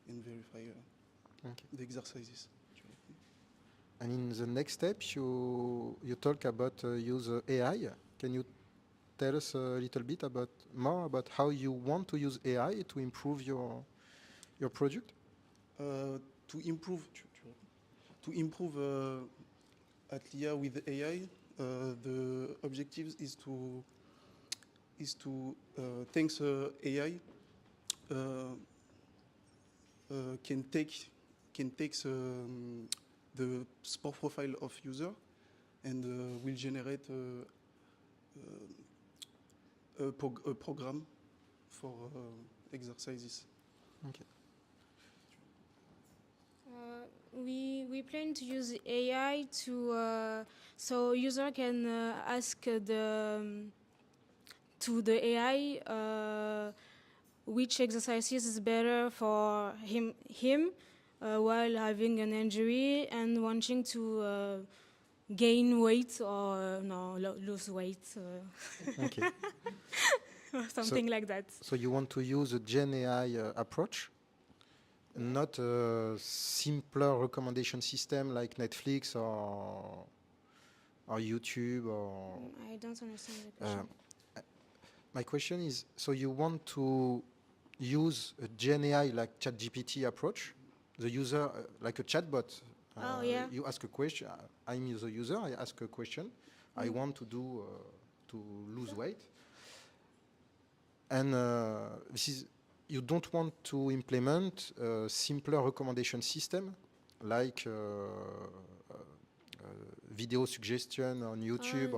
and verify the exercises. And in the next step, you talk about use AI. Can you tell us a little bit more about how you want to use AI to improve your product? To improve Atlia with AI, the objective is to thanks AI can take the sport profile of user and will generate a program for exercises. Okay. We plan to use AI to so user can ask to the AI which exercises is better for him while having an injury and wanting to gain weight or lose weight. Okay. Or something like that. So you want to use a Gen AI approach, not a simpler recommendation system like Netflix or YouTube or... I don't understand the question. My question is, so you want to use a Gen AI like ChatGPT approach, the user like a chatbot. Yeah. You ask a question. I'm the user. I ask a question. I want to do to lose weight, and this is you don't want to implement a simpler recommendation system like video suggestion on YouTube.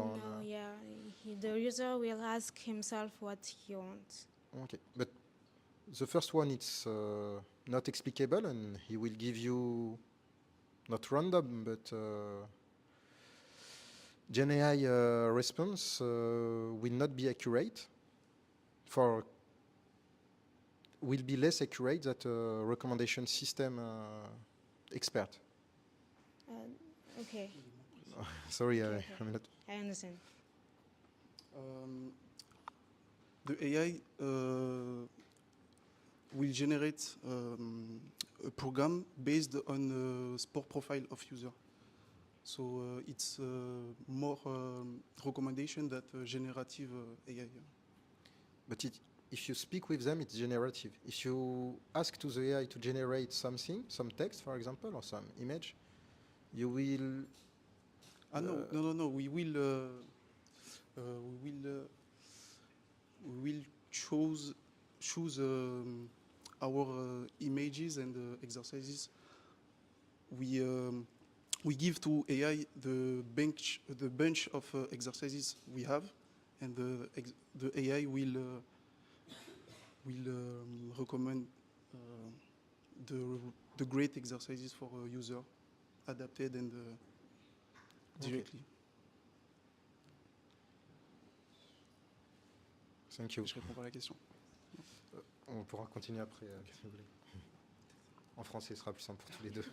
The user will ask himself what he wants. Okay, but the first one it's not explicable, and he will give you not random, but Gen AI response will not be accurate. Will be less accurate than a recommendation system expert. Okay. Sorry, Okay. I'm not. I understand. The AI will generate a program based on the sport profile of user. So it's more recommendation than generative AI. But if you speak with them, it's generative. If you ask to the AI to generate something, some text, for example, or some image, you will... No. We will choose our images and exercises. We give to AI the bunch of exercises we have, and the AI will recommend the great exercises for a user, adapted and directly. Thank you. Je réponds pas à la question. On pourra continuer après, si vous voulez. En français, ce sera plus simple pour tous les deux.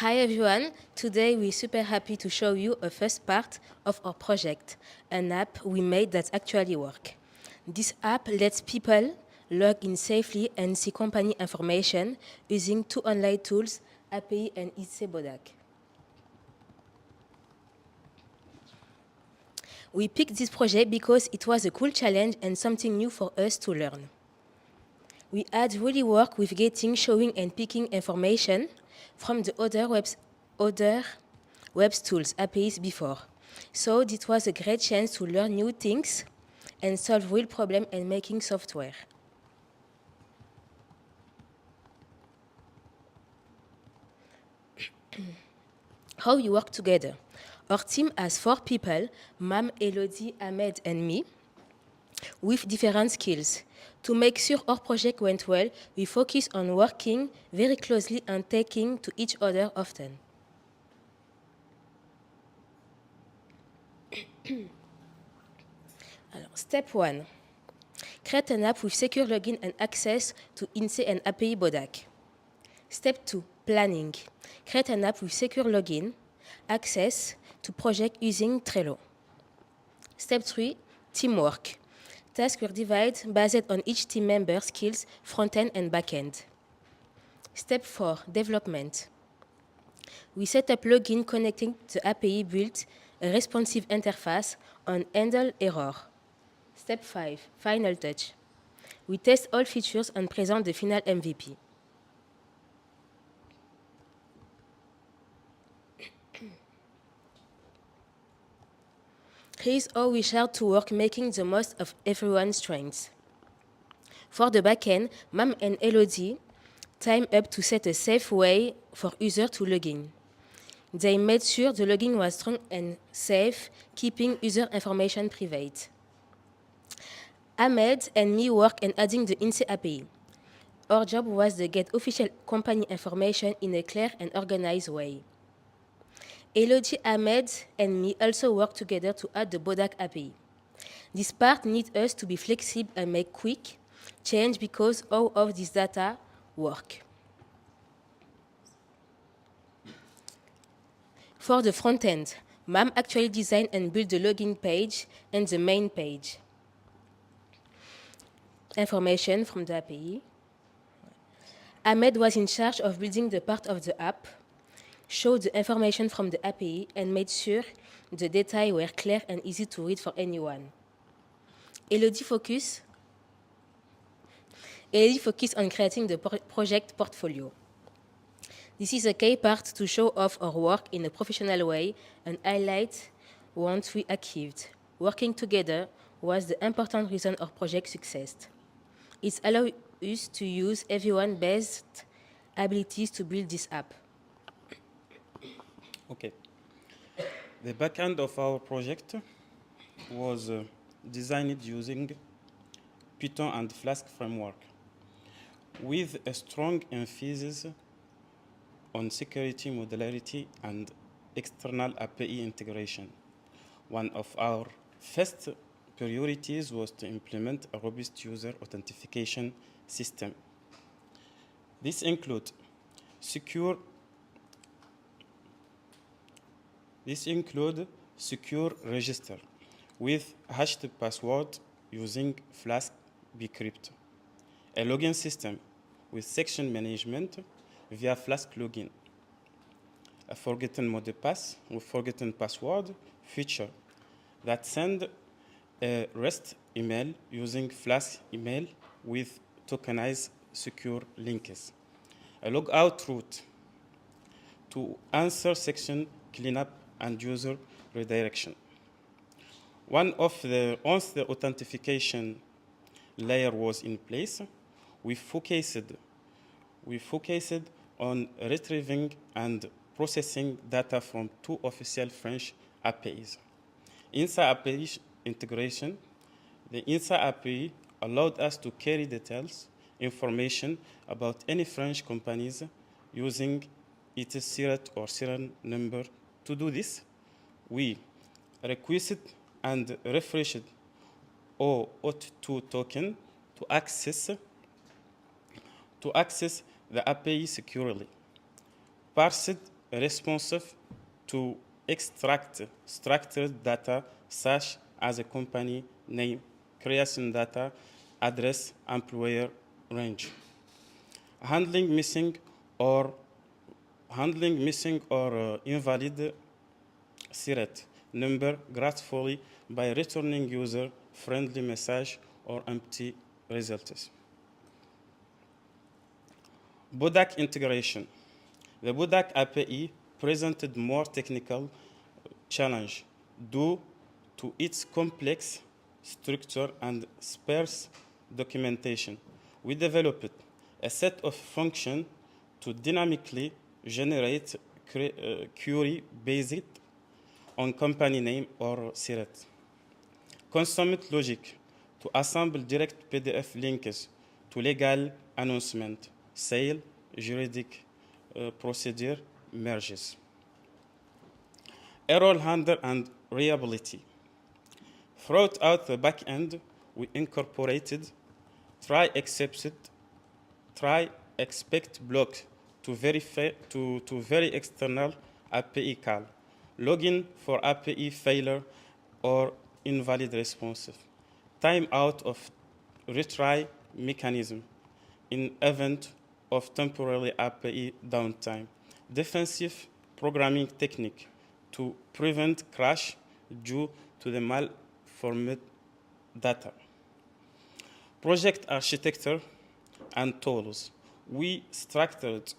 Hi everyone, today we're super happy to show you a first part of our project, an app we made that actually works. This app lets people log in safely and see company information using two online tools, API and IC Bodak. We picked this project because it was a cool challenge and something new for us to learn. We had really worked with getting, showing, and picking information from the other web tools, APIs before. So it was a great chance to learn new things and solve real problems in making software. How we work together. Our team has 4 people, Mam, Elodie, Ahmed, and me, with different skills. To make sure our project went well, we focus on working very closely and talking to each other often. Step 1. Create an app with secure login and access to INSEE and API Bodak. Step 2. Planning. Create an app with secure login, access to project using Trello. Step 3. Teamwork. Tasks were divided based on each team member's skills, front-end and back-end. Step 4. Development. We set up login connecting to API, built a responsive interface and handle error. Step 5. Final touch. We test all features and present the final MVP. Here's how we share to work, making the most of everyone's strengths. For the backend, Mam and Elodie teamed up to set a safe way for users to log in. They made sure the login was strong and safe, keeping user information private. Ahmed and me worked on adding the INSEE API. Our job was to get official company information in a clear and organized way. Elodie, Ahmed, and me also work together to add the Bodak API. This part needs us to be flexible and make quick change because all of this data work. For the front end, Mam actually designed and built the login page and the main page. Information from the API. Ahmed was in charge of building the part of the app, showed the information from the API, and made sure the data were clear and easy to read for anyone. Elodie focused on creating the project portfolio. This is a key part to show off our work in a professional way and highlight what we achieved. Working together was the important reason of project success. It allows us to use everyone's best abilities to build this app. Okay. The backend of our project was designed using Python and Flask framework, with a strong emphasis on security, modularity, and external API integration. One of our first priorities was to implement a robust user authentication system. This includes secure register with hashed password using Flask bcrypt, a login system with section management via Flask login, a forgotten mot de passe with forgotten password feature that send a REST email using Flask email with tokenized secure links, a logout route to answer section cleanup and user redirection. Once the authentication layer was in place, we focused on retrieving and processing data from 2 official French APIs. INSEE API integration. The INSEE API allowed us to carry details, information about any French companies using its SIRET or serial number. To do this, we requested and refreshed OAuth2 token to access the API securely, parsed responsive to extract structured data such as a company name, creation data, address, employer range. Handling missing or invalid threat number gracefully by returning user-friendly message or empty results. BODAC integration. The BODAC API presented more technical challenge due to its complex structure and sparse documentation. We developed a set of functions to dynamically generate query based on company name or threat. Consummate logic to assemble direct PDF links to legal announcement, sale, juridic procedure, merges. Error handler and reliability. Throughout the back end, we incorporated try expect block to verify to very external API call, login for API failure or invalid responsive, timeout of retry mechanism in event of temporary API downtime, defensive programming technique to prevent crash due to the malformed data. Project architecture and tools. We structured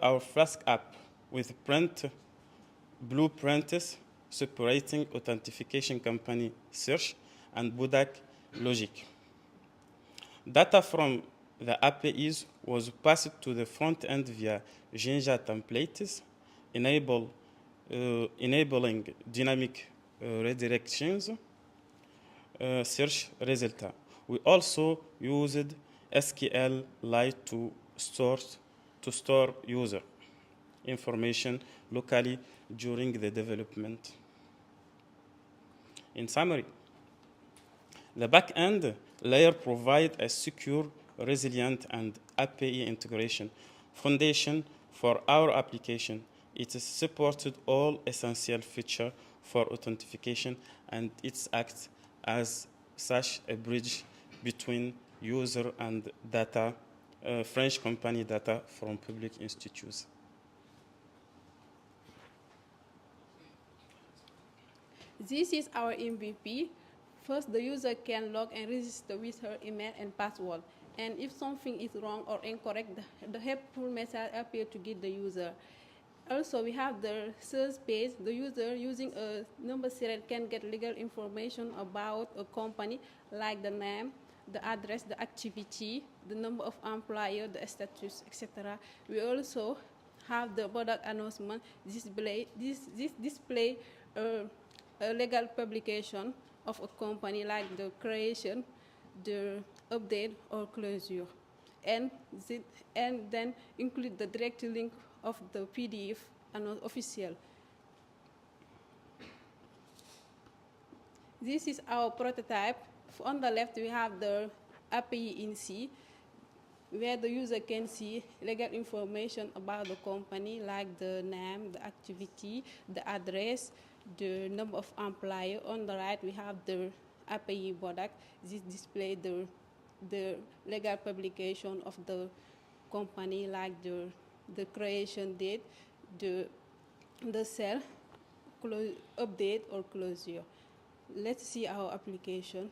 our Flask app with blueprints separating authentication company search and BODAC logic. Data from the APIs was passed to the front end via Jinja templates, enabling dynamic redirections, search results. We also used SQLite to store user information locally during the development. In summary, the back-end layer provides a secure, resilient, and API integration foundation for our application. It supported all essential features for authentication, and it acts as such a bridge between user and data, French company data from public institutes. This is our MVP. First, the user can log and register with her email and password. And if something is wrong or incorrect, the helpful message appears to give the user. Also, we have the search page. The user using a number thread can get legal information about a company, like the name, the address, the activity, the number of employees, the status, etc. We also have the product announcement. This display a legal publication of a company, like the creation, the update or closure, and then include the direct link of the PDF and official. This is our prototype. On the left, we have the API in C, where the user can see legal information about the company, like the name, the activity, the address, the number of employees. On the right, we have the API product. This displays the legal publication of the company, like the creation date, the sale, update or closure. Let's see our application.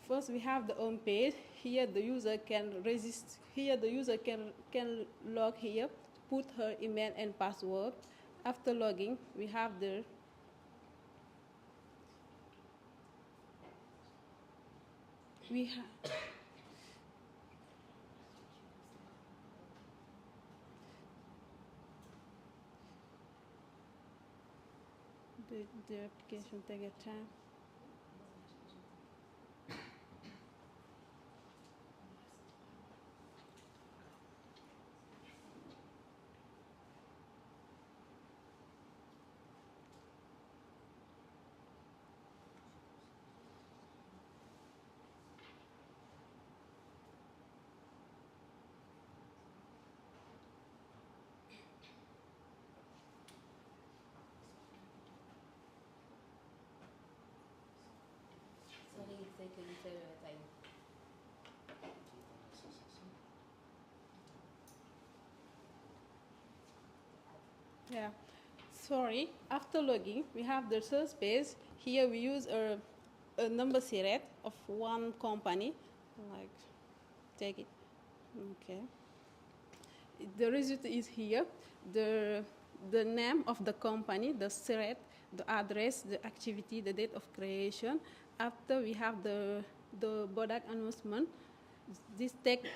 First, we have the home page. Here, the user can register. Here, the user can log here, put her email and password. After logging, we have the the application take a time. Yeah. Sorry, after logging, we have the search page. Here we use a number series of one company. Like, take it. Okay. The result is here. The name of the company, the thread, the address, the activity, the date of creation. After we have the product announcement, this takes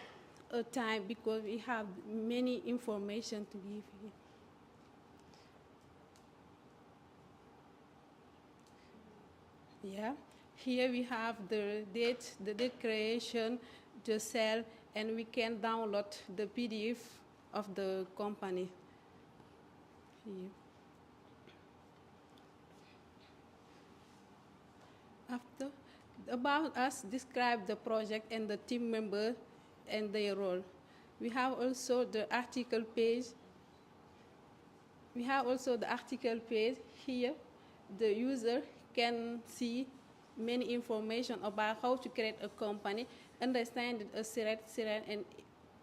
a time because we have many information to give here. Yeah, here we have the date creation, the cell, and we can download the PDF of the company. Here. After, about us, describe the project and the team member and their role. We have also the article page. We have also the article page here. The user can see many information about how to create a company, understand a thread and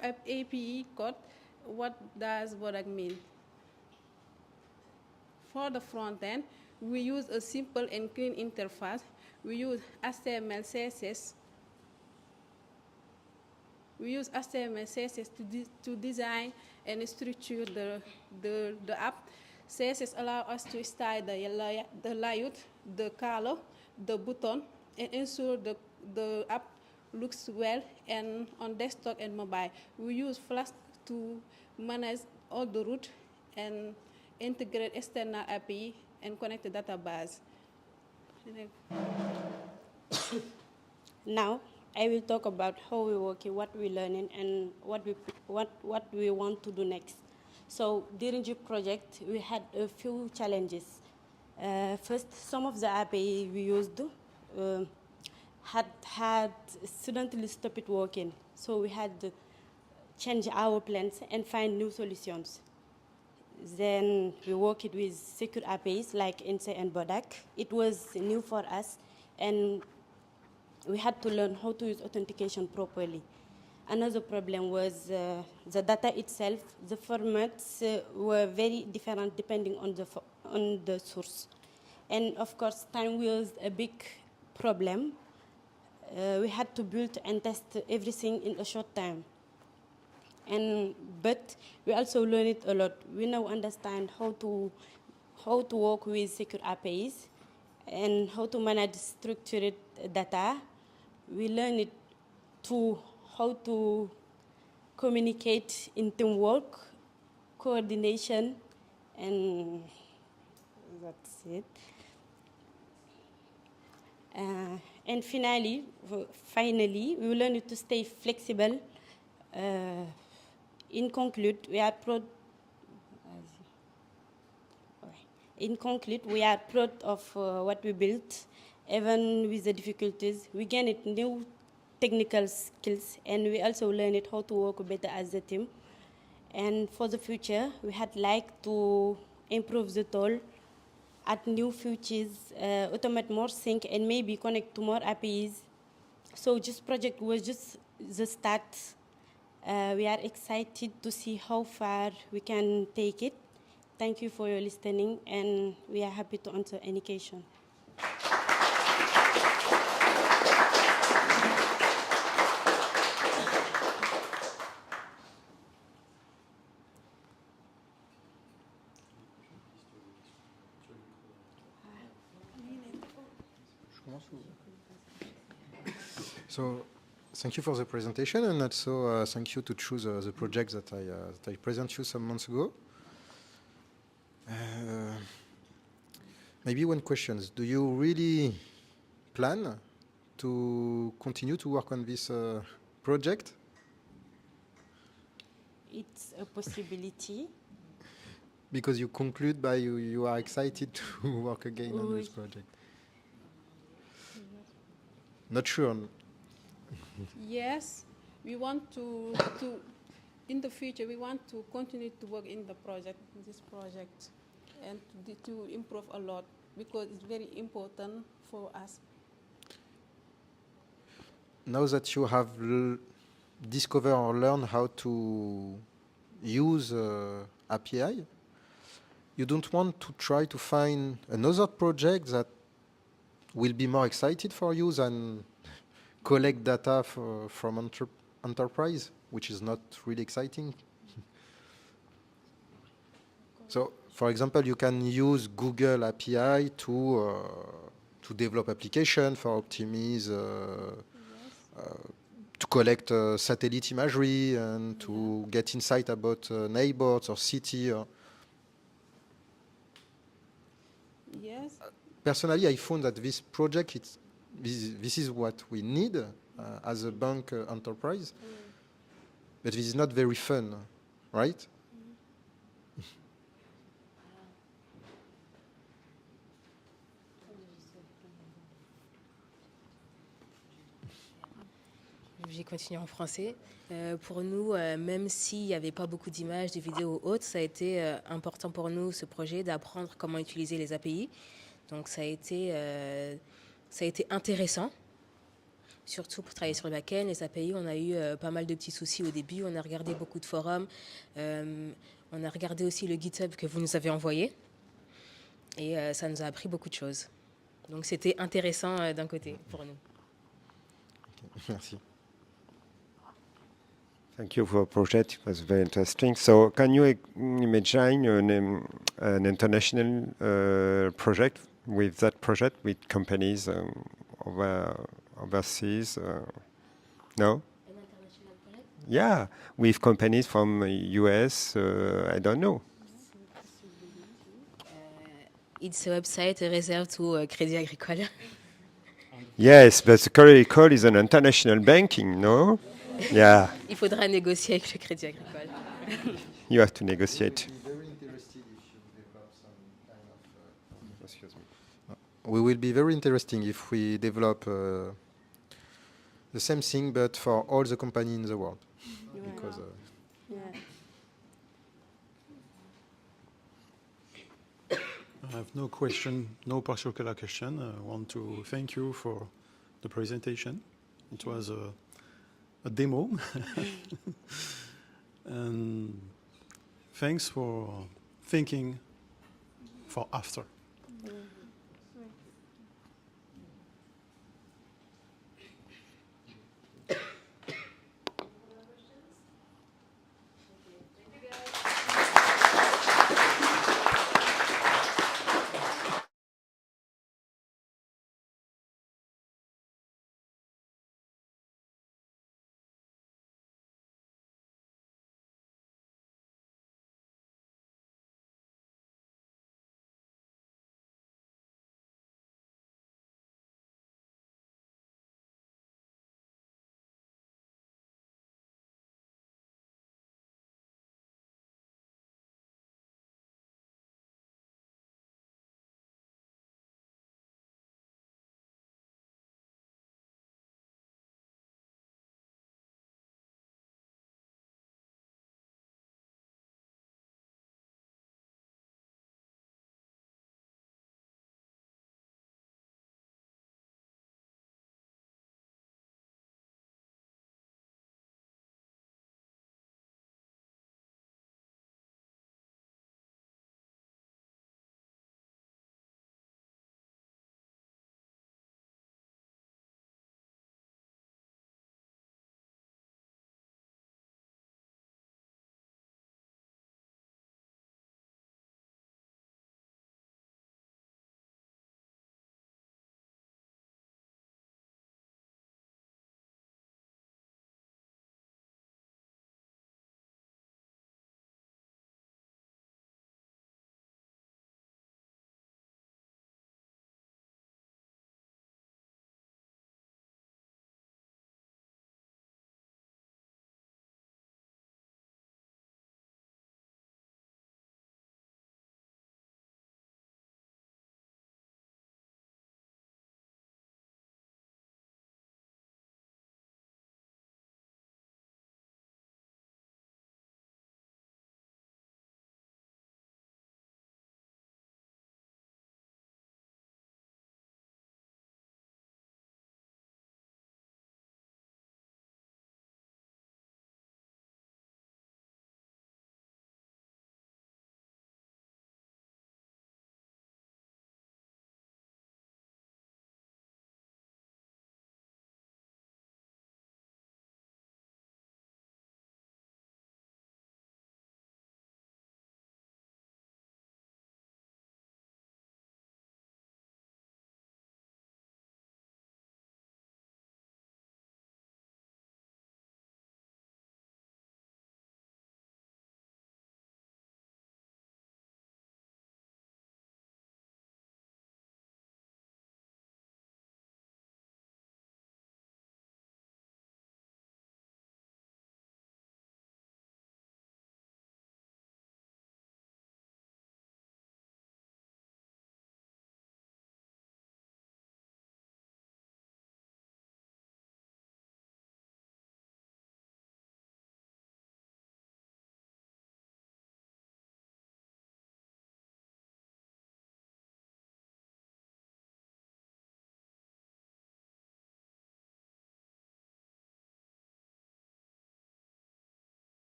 API code. What does product mean? For the front end, we use a simple and clean interface. We use HTML, CSS. We use HTML, CSS to design and structure the app. CSS allows us to style the layout, the color, the button, and ensure the app looks well and on desktop and mobile. We use Flask to manage all the route and integrate external API and connect the database. Now, I will talk about how we work, what we're learning, and what we want to do next. So during the project, we had a few challenges. First, some of the API we used had suddenly stopped working. So we had to change our plans and find new solutions. Then we worked with secure APIs like INSEE and Bodak. It was new for us, and we had to learn how to use authentication properly. Another problem was the data itself. The formats were very different depending on the source. And of course, time was a big problem. We had to build and test everything in a short time. But we also learned it a lot. We now understand how to work with secure APIs and how to manage structured data. We learned it how to communicate in teamwork, coordination, and that's it. And finally, we learned to stay flexible. In conclude, we are proud of what we built. Even with the difficulties, we gained new technical skills, and we also learned how to work better as a team. And for the future, we had like to improve the tool, add new features, automate more sync, and maybe connect to more APIs. So this project was just the start. We are excited to see how far we can take it. Thank you for your listening, and we are happy to answer any question. So, thank you for the presentation, and also thank you to choose the project that I presented you some months ago. Maybe one question: do you really plan to continue to work on this project? It's a possibility. Because you conclude by you are excited to work again on this project. Not sure. Yes, we want to in the future we want to continue to work in this project, and to improve a lot because it's very important for us. now that you have discovered or learned how to use API, you don't want to try to find another project that will be more excited for you than collect data from enterprise, which is not really exciting. So, for example, you can use Google API to develop application for optimize, to collect satellite imagery and to get insight about neighbors or city. Yes. Personally, I found that this project, this is what we need as a bank enterprise, but this is not very fun, right? Je vais continuer en français. Pour nous, même s'il n'y avait pas beaucoup d'images, de vidéos ou autres, ça a été important pour nous, ce projet, d'apprendre comment utiliser les API. Donc ça a été intéressant, surtout pour travailler sur le back-end. Les API, on a eu pas mal de petits soucis au début. On a regardé beaucoup de forums. On a regardé aussi le GitHub que vous nous avez envoyé. Et ça nous a appris beaucoup de choses. Donc c'était intéressant d'un côté pour nous. Okay. Merci. Thank you for your project. It was very interesting. So, can you imagine an international project with that project with companies overseas? No? An international project? Yeah, with companies from US. I don't know. It's a website reserved to Crédit Agricole. Yes, but the Crédit Agricole is an international banking, no? Yeah. Il faudra négocier avec le Crédit Agricole. You have to negotiate. We will be very interesting if we develop the same thing, but for all the companies in the world. Yeah. Because, I have no question, no particular question. I want to thank you for the presentation. It was a demo. And thanks for thinking for after.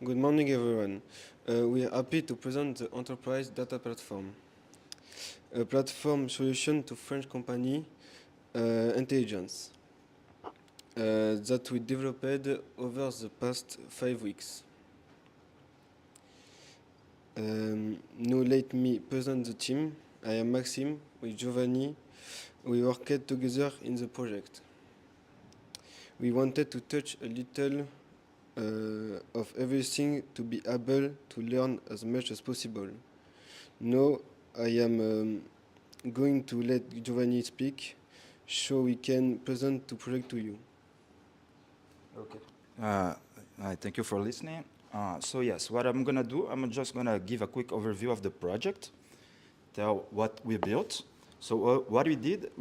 Good morning, everyone. We are happy to present the Enterprise Data Platform, a platform solution to French company intelligence that we developed over the past 5 weeks. Now let me present the team. I am Maxime with Giovanni. We worked together in the project. We wanted to touch a little of everything to be able to learn as much as possible. Now I am going to let Giovanni speak so we can present the project to you. Okay. Thank you for listening. So yes, what I'm going to do, I'm just going to give a quick overview of the project, tell what we built. So what we did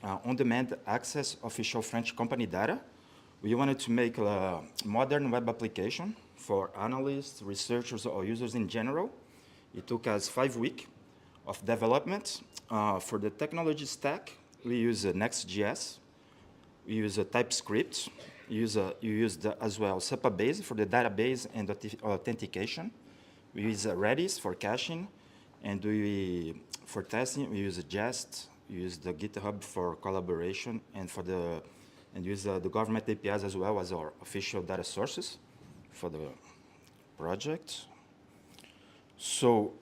on-demand access official French company data. We wanted to make a modern web application for analysts, researchers, or users in general. It took us 5 weeks of development. For the technology stack, we use Next.js. We use TypeScript. You use as well Supabase for the database and authentication. We use Redis for caching. And for testing, we use Jest. We use the GitHub for collaboration and use the government APIs as well as our official data sources for the project. So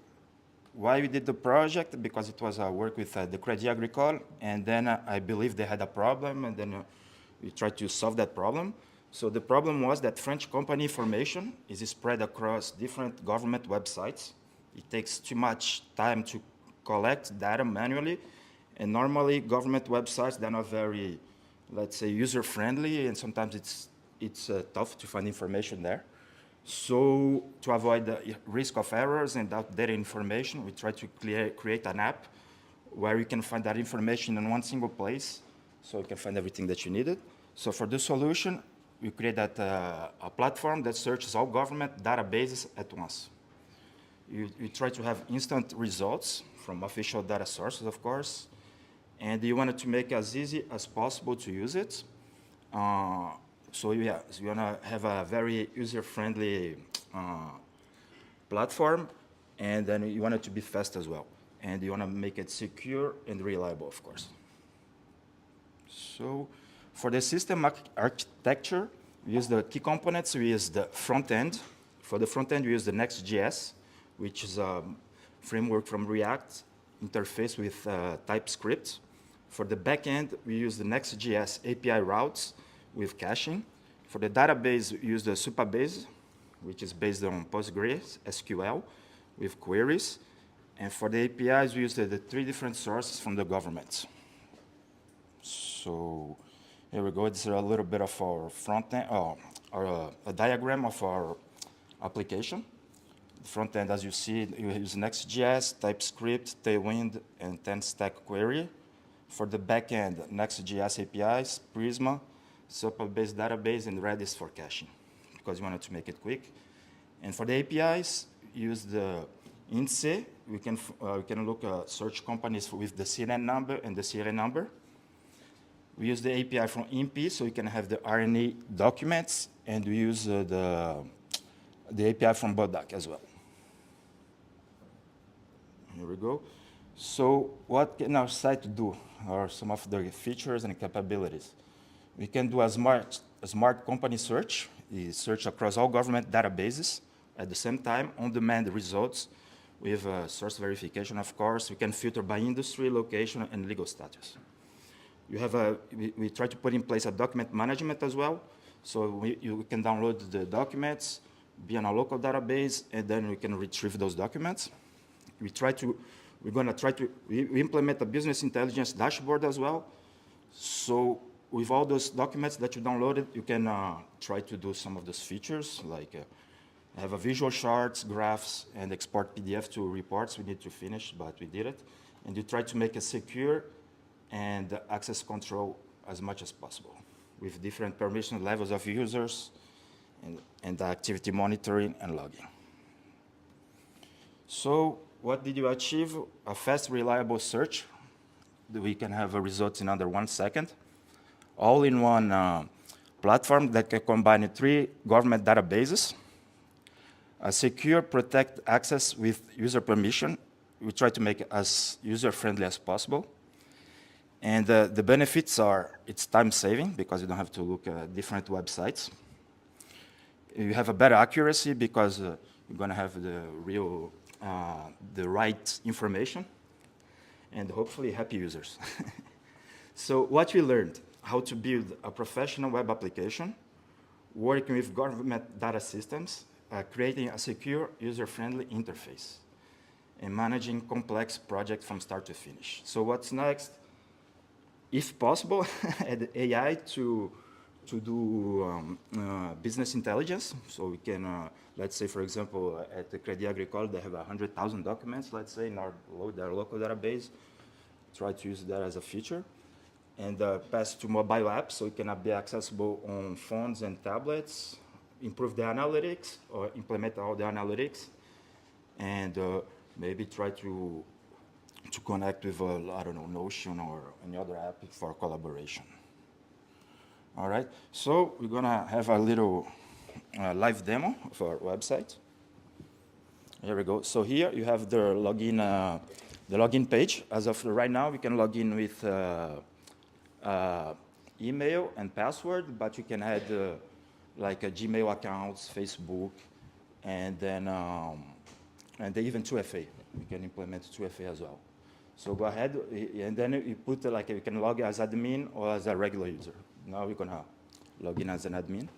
why we did the project? Because it was a work with the Crédit Agricole, and then I believe they had a problem, and then we tried to solve that problem. So the problem was that French company information is spread across different government websites. It takes too much time to collect data manually, and normally government websites, they're not very, let's say, user-friendly, and sometimes it's tough to find information there. So to avoid the risk of errors and outdated information, we try to create an app where you can find that information in one single place, so you can find everything that you needed. So for this solution, we created a platform that searches all government databases at once. You try to have instant results from official data sources, of course, and you wanted to make it as easy as possible to use it. So you want to have a very user-friendly platform, and then you want it to be fast as well. And you want to make it secure and reliable, of course. So for the system architecture, we use the key components. We use the front end. For the front end, we use the Next.js, which is a framework from React, interface with TypeScript. For the back end, we use the Next.js API routes with caching. For the database, we use the Supabase, which is based on Postgres, SQL, with queries. And for the APIs, we use the 3 different sources from the government. So here we go. It's a little bit of our front end, a diagram of our application. The front end, as you see, you use Next.js, TypeScript, Tailwind, and 10-stack query. For the back end, Next.js APIs, Prisma, Supabase database, and Redis for caching, because you wanted to make it quick. And for the APIs, use the INSEE. We can look search companies with the CNN number and the serial number. We use the API from INPI, so you can have the RNA documents, and we use the API from Bodak as well. Here we go. So what can our site do, or some of the features and capabilities? We can do a smart company search. We search across all government databases. At the same time, on-demand results with source verification, of course. We can filter by industry, location, and legal status. We try to put in place a document management as well. So you can download the documents, be on a local database, and then we can retrieve those documents. We implement a business intelligence dashboard as well. So with all those documents that you downloaded, you can try to do some of those features, like have a visual charts, graphs, and export PDF to reports. We need to finish, but we did it. And you try to make it secure and access control as much as possible with different permission levels of users and activity monitoring and logging. So what did you achieve? A fast, reliable search. We can have results in under 1 second. All in one platform that can combine 3 government databases, a secure, protect access with user permission. We try to make it as user-friendly as possible. And the benefits are, it's time-saving because you don't have to look at different websites. You have a better accuracy because you're going to have the right information, and hopefully happy users. So what we learned, how to build a professional web application, working with government data systems, creating a secure, user-friendly interface, and managing complex projects from start to finish. So what's next? If possible, add AI to do business intelligence. So we can, let's say, for example, at the Crédit Agricole, they have 100,000 documents, let's say, in their local database. Try to use that as a feature. And pass to mobile apps, so it can be accessible on phones and tablets, improve the analytics, or implement all the analytics, and maybe try to connect with, I don't know, Notion or any other app for collaboration. All right, so we're gonna have a little live demo of our website. Here we go. So here you have the login page. As of right now, we can log in with email and password, but you can add like Gmail accounts, Facebook, and then even 2FA. We can implement 2FA as well. So go ahead, and then you put like you can log as admin or as a regular user. Now we're gonna log in as an admin.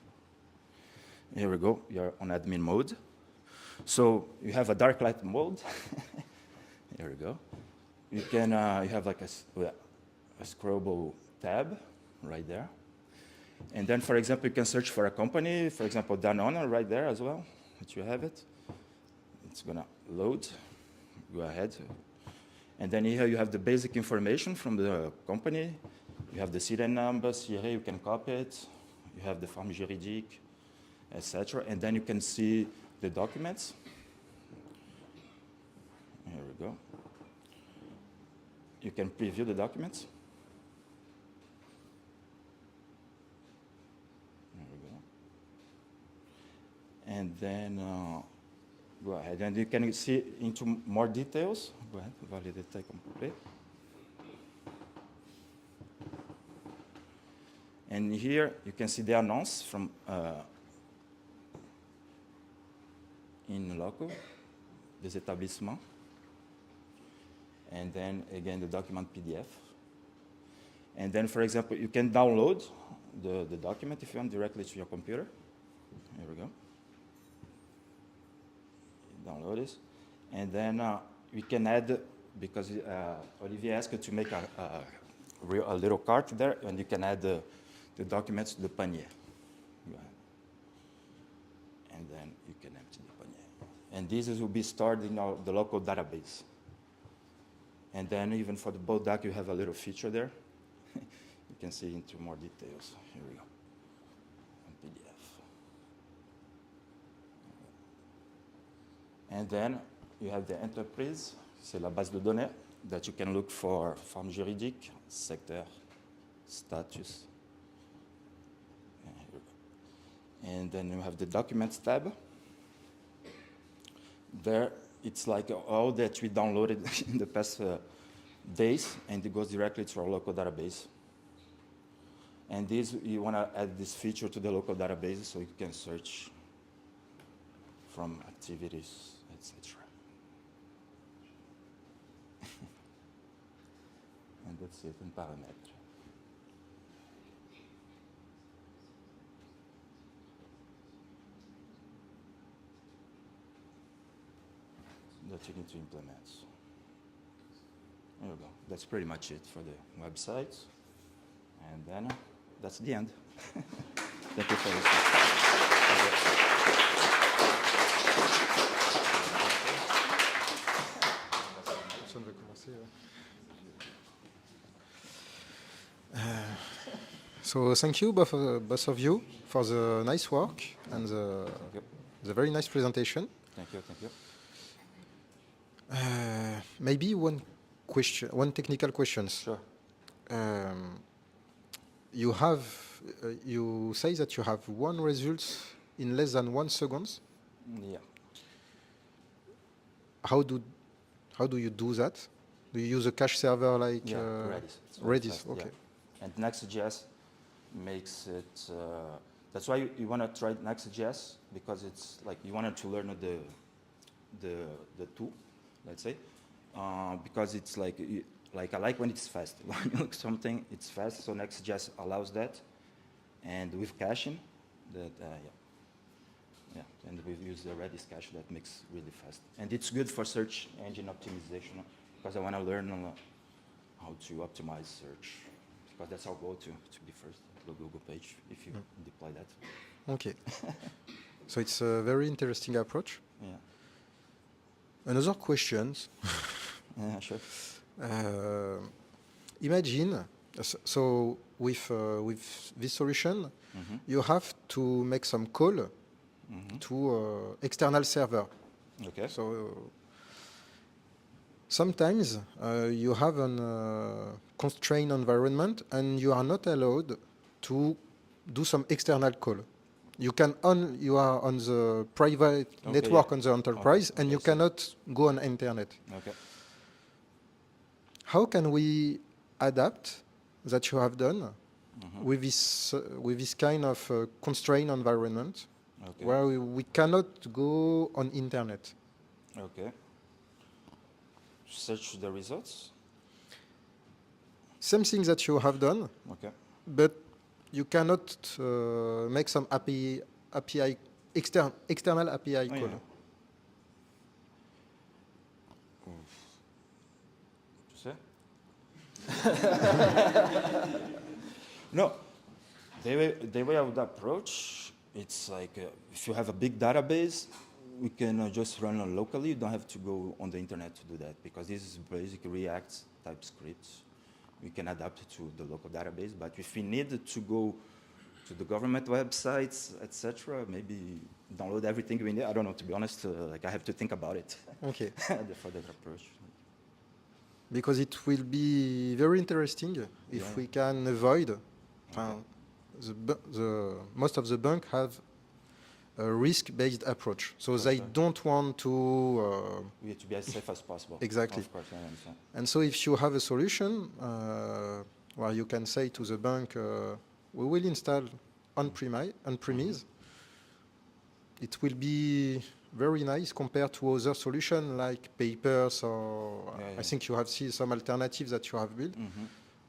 Here we go. You're on admin mode. So you have a dark light mode. Here we go. You can you have like a scrollable tab right there. And then, for example, you can search for a company, for example, Danone right there as well, that you have it. It's gonna load. Go ahead. And then here you have the basic information from the company. You have the serial number, here you can copy it. You have the forme juridique, etc. And then you can see the documents. Here we go. You can preview the documents. There we go. And then go ahead, and you can see into more details. Go ahead, validate complete. And here you can see the annonce from in local, des établissements. And then again the document PDF. And then, for example, you can download the document if you want directly to your computer. Here we go. Download this. And then we can add, because Olivier asked you to make a little cart there, and you can add the documents to the panier. Go ahead. And then you can empty the panier. And this will be stored in the local database. And then even for the Bodak, you have a little feature there. You can see into more details. Here we go. PDF. And then you have the enterprise. C'est la base de données that you can look for forme juridique, secteur, status. And then you have the documents tab. There, it's like all that we downloaded in the past days, and it goes directly to our local database. And this, you want to add this feature to the local database so you can search from activities, etc. And that's it in parametres. That you need to implement. There you go. That's pretty much it for the website. And then that's the end. Thank you for listening. So thank you, both of you, for the nice work and the very nice presentation. Thank you, thank you. Maybe one technical question. Sure. You have you say that you have one result in less than 1 second. Yeah. How do you do that? Do you use a cache server like Redis? It's very Redis? fast, Okay. Yeah. And Next.js makes it. That's why you want to try Next.js, because it's like you wanted to learn the tool, let's say, because it's like I like when it's fast. When you look something, it's fast. So Next.js allows that, and with caching, that yeah, and we've used the Redis cache that makes really fast, and it's good for search engine optimization, because I want to learn how to optimize search, because that's our goal to be first at the Google page if you deploy that. Okay. So it's a very interesting approach. Yeah. Another question. Yeah, sure. Imagine, so with this solution, you have to make some call to external server. Okay. So sometimes you have a constrained environment and you are not allowed to do some external call. You are on the private network on the enterprise, and you cannot go on internet. Okay. How can we adapt that you have done with this kind of constrained environment where we cannot go on internet? Okay. Search the results. Same thing that you have done. Okay. But you cannot make some API external API call. Yeah. Tu sais? No. The way I would approach, it's like if you have a big database, we can just run it locally. You don't have to go on the internet to do that, because this is basic React TypeScript. We can adapt it to the local database, but if we need to go to the government websites, etc., maybe download everything we need. I don't know, to be honest. Like I have to think about it. Okay. For that approach. Because it will be very interesting if we can avoid. Most of the banks have a risk-based approach, so they don't want to. We have to be as safe as possible. Exactly. Of course, I understand. And so, if you have a solution where you can say to the bank, "We will install on-premise," it will be very nice compared to other solutions like Papers or I think you have seen some alternatives that you have built.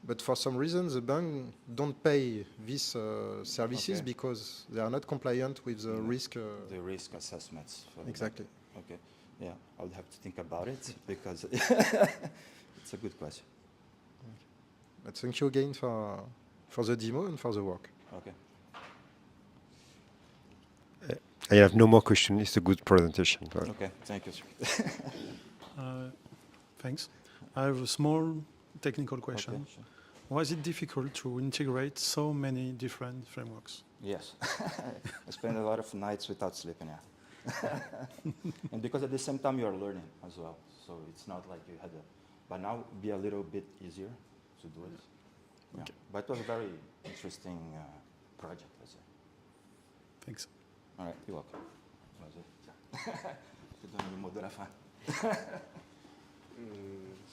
But for some reason, the bank don't pay these services because they are not compliant with the risk. The risk assessments. Exactly. Okay. Yeah, I would have to think about it because it's a good question. But thank you again for the demo and for the work. Okay. I have no more questions. It's a good presentation. Okay, thank you, sir. Thanks. I have a small technical question. Okay, sure. Was it difficult to integrate so many different frameworks? Yes. I spent a lot of nights without sleeping, yeah. And because at the same time you are learning as well. So it's not like you had but now it'll be a little bit easier to do it. Yeah. Okay. But it was a very interesting project, let's say. Thanks. All right, you're welcome. Je te donne le mot de la fin.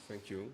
Thank you.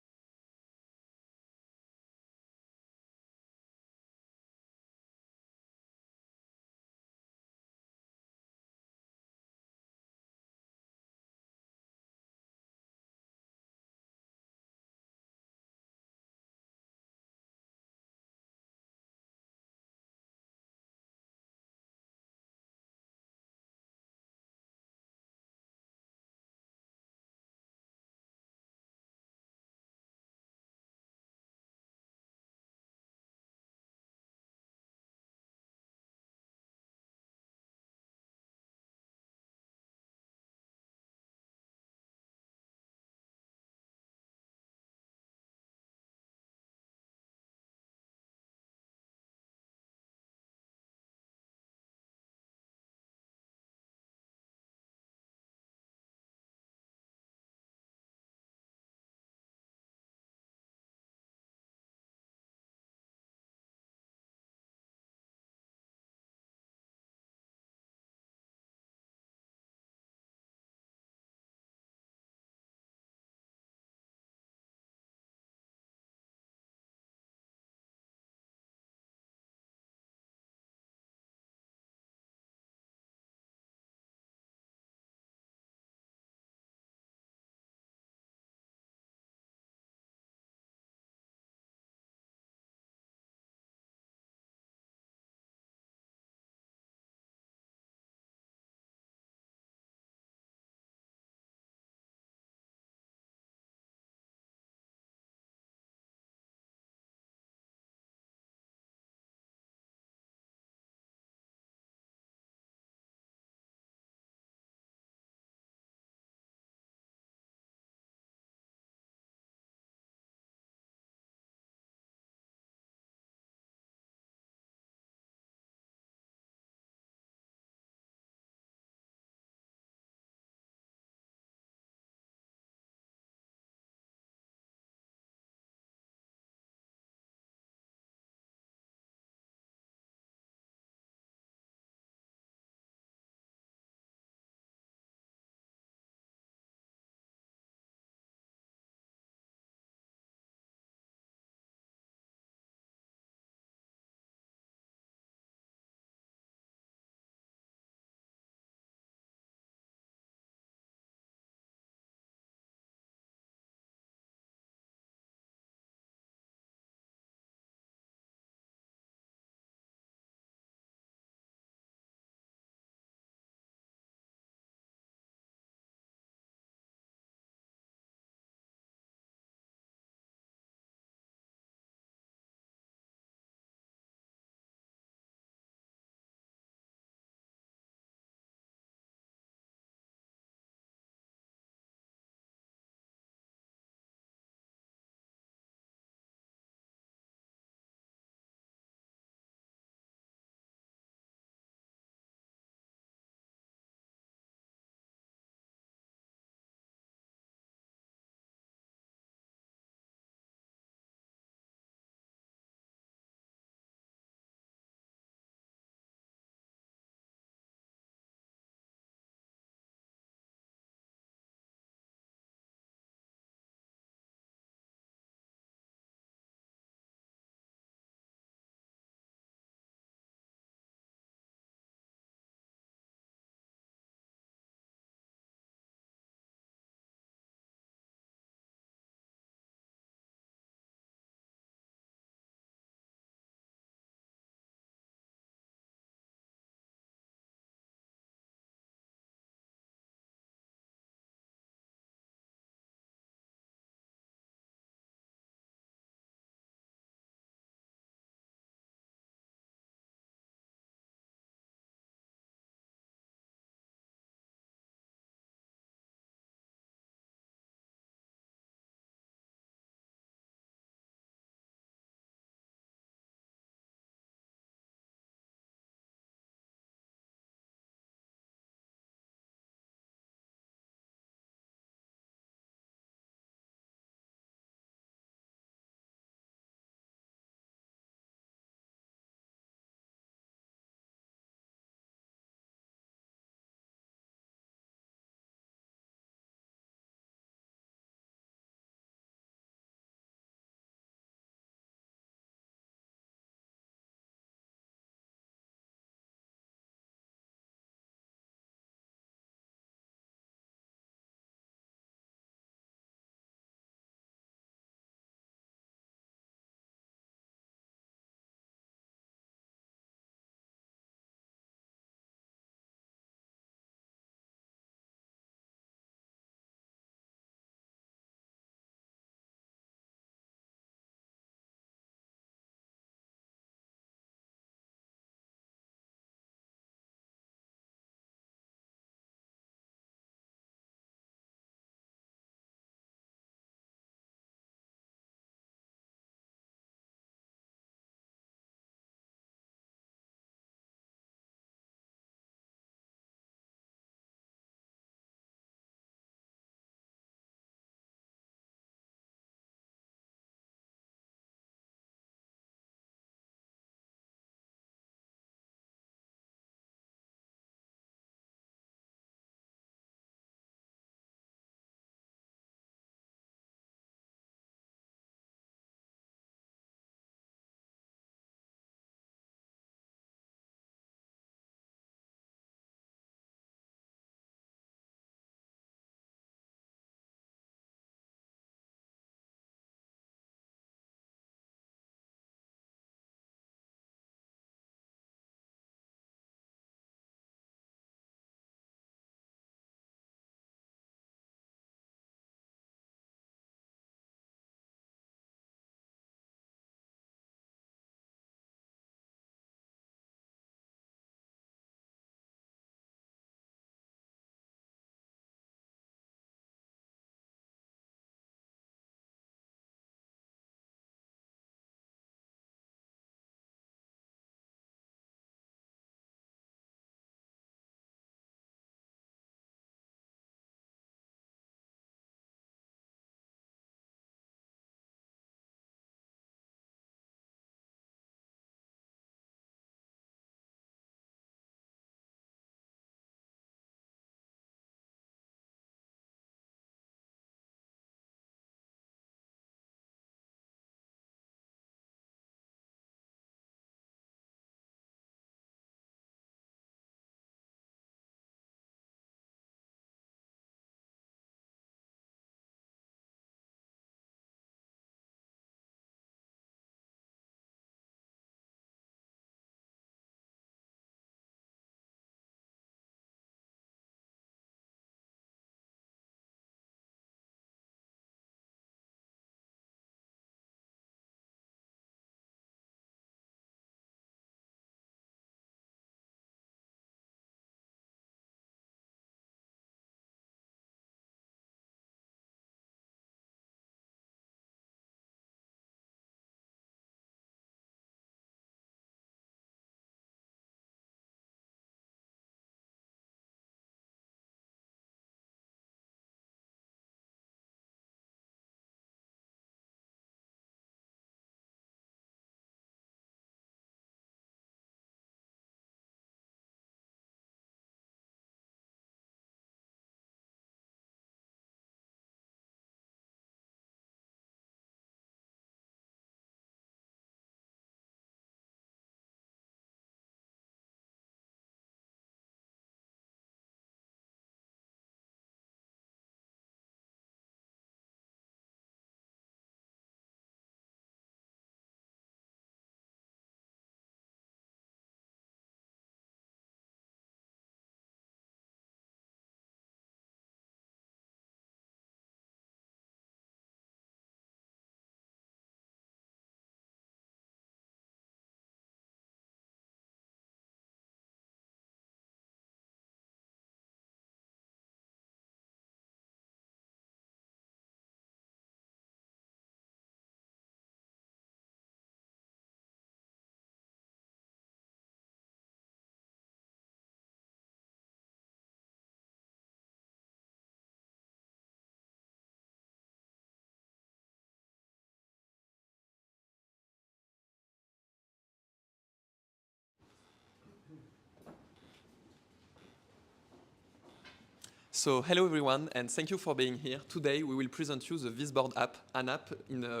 So hello everyone, and thank you for being here. Today we will present you the Visboard app, an app in a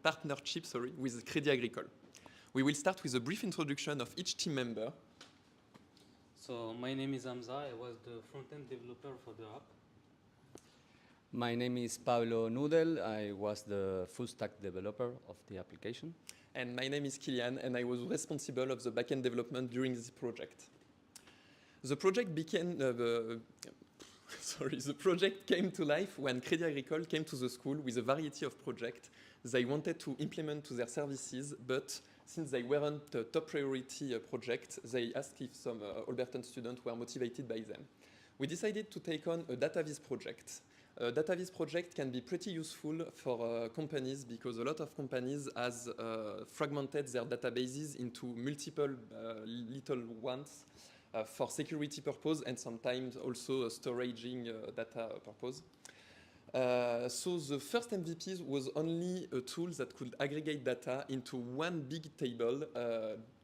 partnership with Crédit Agricole. We will start with a brief introduction of each team member. So my name is Hamza. I was the front-end developer for the app. My name is Pablo Nudel. I was the full-stack developer of the application. And my name is Kilian, and I was responsible of the backend development during this project. The project became the project came to life when Crédit Agricole came to the school with a variety of projects they wanted to implement to their services, but since they weren't a top priority project, they asked if some Albertan students were motivated by them. We decided to take on a database project. A database project can be pretty useful for companies because a lot of companies has fragmented their databases into multiple little ones for security purpose and sometimes also storaging data purpose. So the first MVP was only a tool that could aggregate data into one big table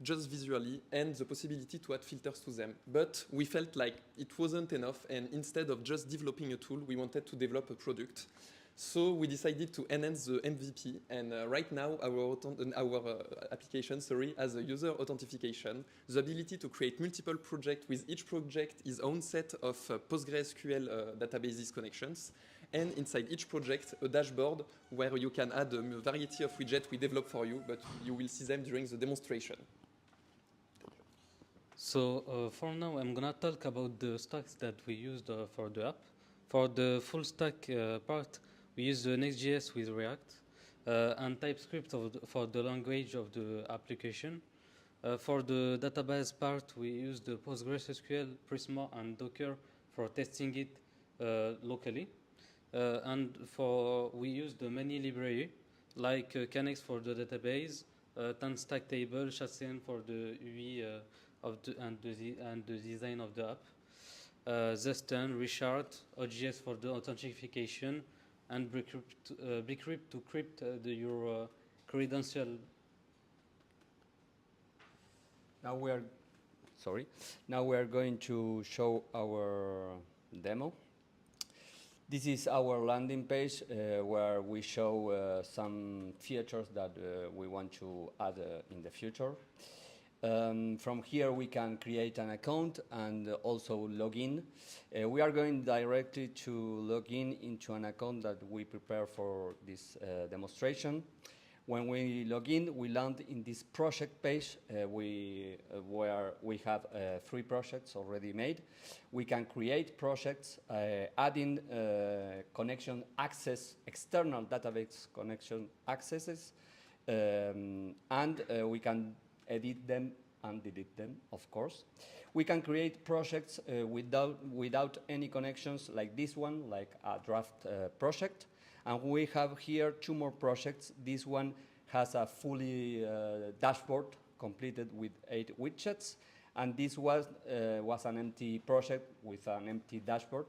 just visually and the possibility to add filters to them. But we felt like it wasn't enough, and instead of just developing a tool, we wanted to develop a product. So we decided to enhance the MVP, and right now our application has a user authentication, the ability to create multiple projects with each project its own set of PostgreSQL databases connections, and inside each project a dashboard where you can add a variety of widgets we develop for you, but you will see them during the demonstration. So for now I'm gonna talk about the stacks that we used for the app. For the full stack part, we use the Next.js with React and TypeScript for the language of the application. For the database part, we use the PostgreSQL, Prisma, and Docker for testing it locally. And we use the many library like Canex for the database, Tanstack table, Chasen for the UI and the design of the app, Zeston, Richard, OGS for the authentication, and Bcrypt to crypt your credential. Now we are going to show our demo. This is our landing page where we show some features that we want to add in the future. From here we can create an account and also log in. We are going directly to log in into an account that we prepare for this demonstration. When we log in, we land in this project page where we have 3 projects already made. We can create projects, adding connection access, external database connection accesses, and we can edit them and delete them, of course. We can create projects without any connections like this one, like a draft project. And we have here 2 more projects. This one has a fully dashboard completed with 8 widgets. And this was an empty project with an empty dashboard.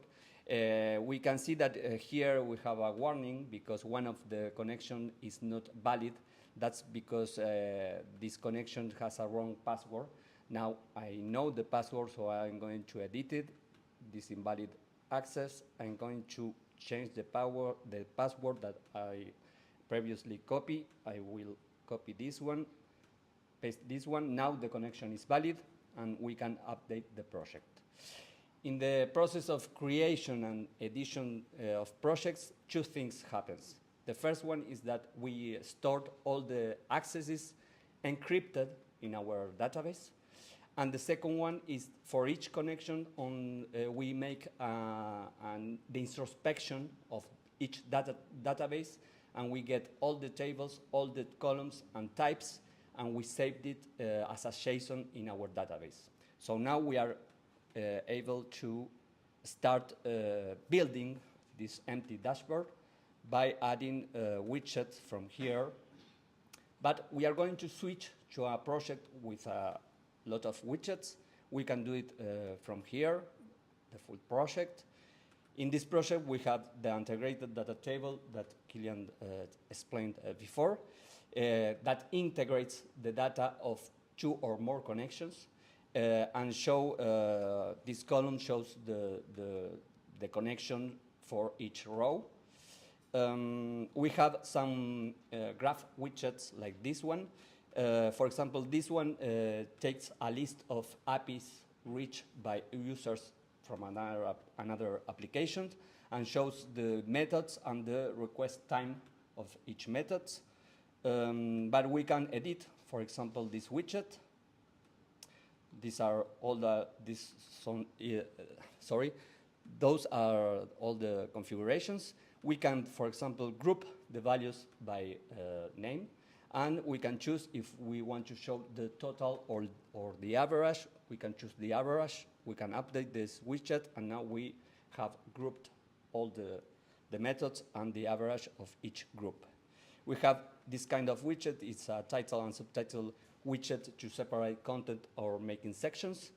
We can see that here we have a warning because one of the connection is not valid. That's because this connection has a wrong password. Now I know the password, so I'm going to edit it. This invalid access. I'm going to change the password that I previously copied. I will copy this one, paste this one. Now the connection is valid, and we can update the project. In the process of creation and edition of projects, 2 things happen. The first one is that we stored all the accesses encrypted in our database. And the second one is for each connection, we make the introspection of each database, and we get all the tables, all the columns and types, and we saved it as a JSON in our database. So now we are able to start building this empty dashboard by adding widgets from here. But we are going to switch to a project with a lot of widgets. We can do it from here, the full project. In this project, we have the integrated data table that Kilian explained before, that integrates the data of 2 or more connections, and this column shows the the connection for each row. We have some graph widgets like this one. For example, this one takes a list of APIs reached by users from another application and shows the methods and the request time of each method. But we can edit, for example, this widget. These are all those are all the configurations. We can, for example, group the values by name, and we can choose if we want to show the total or the average. We can choose the average. We can update this widget, and now we have grouped all the methods and the average of each group. We have this kind of widget. It's a title and subtitle widget to separate content or making sections.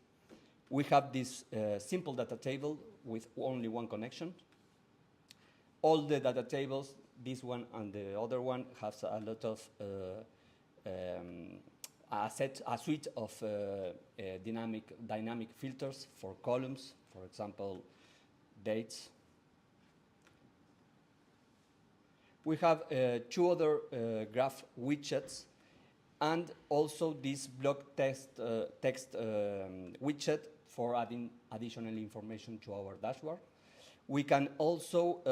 We have this simple data table with only one connection. All the data tables, this one and the other one, has a lot of a suite of dynamic filters for columns, for example, dates. We have two other graph widgets, and also this block text widget for adding additional information to our dashboard. We can also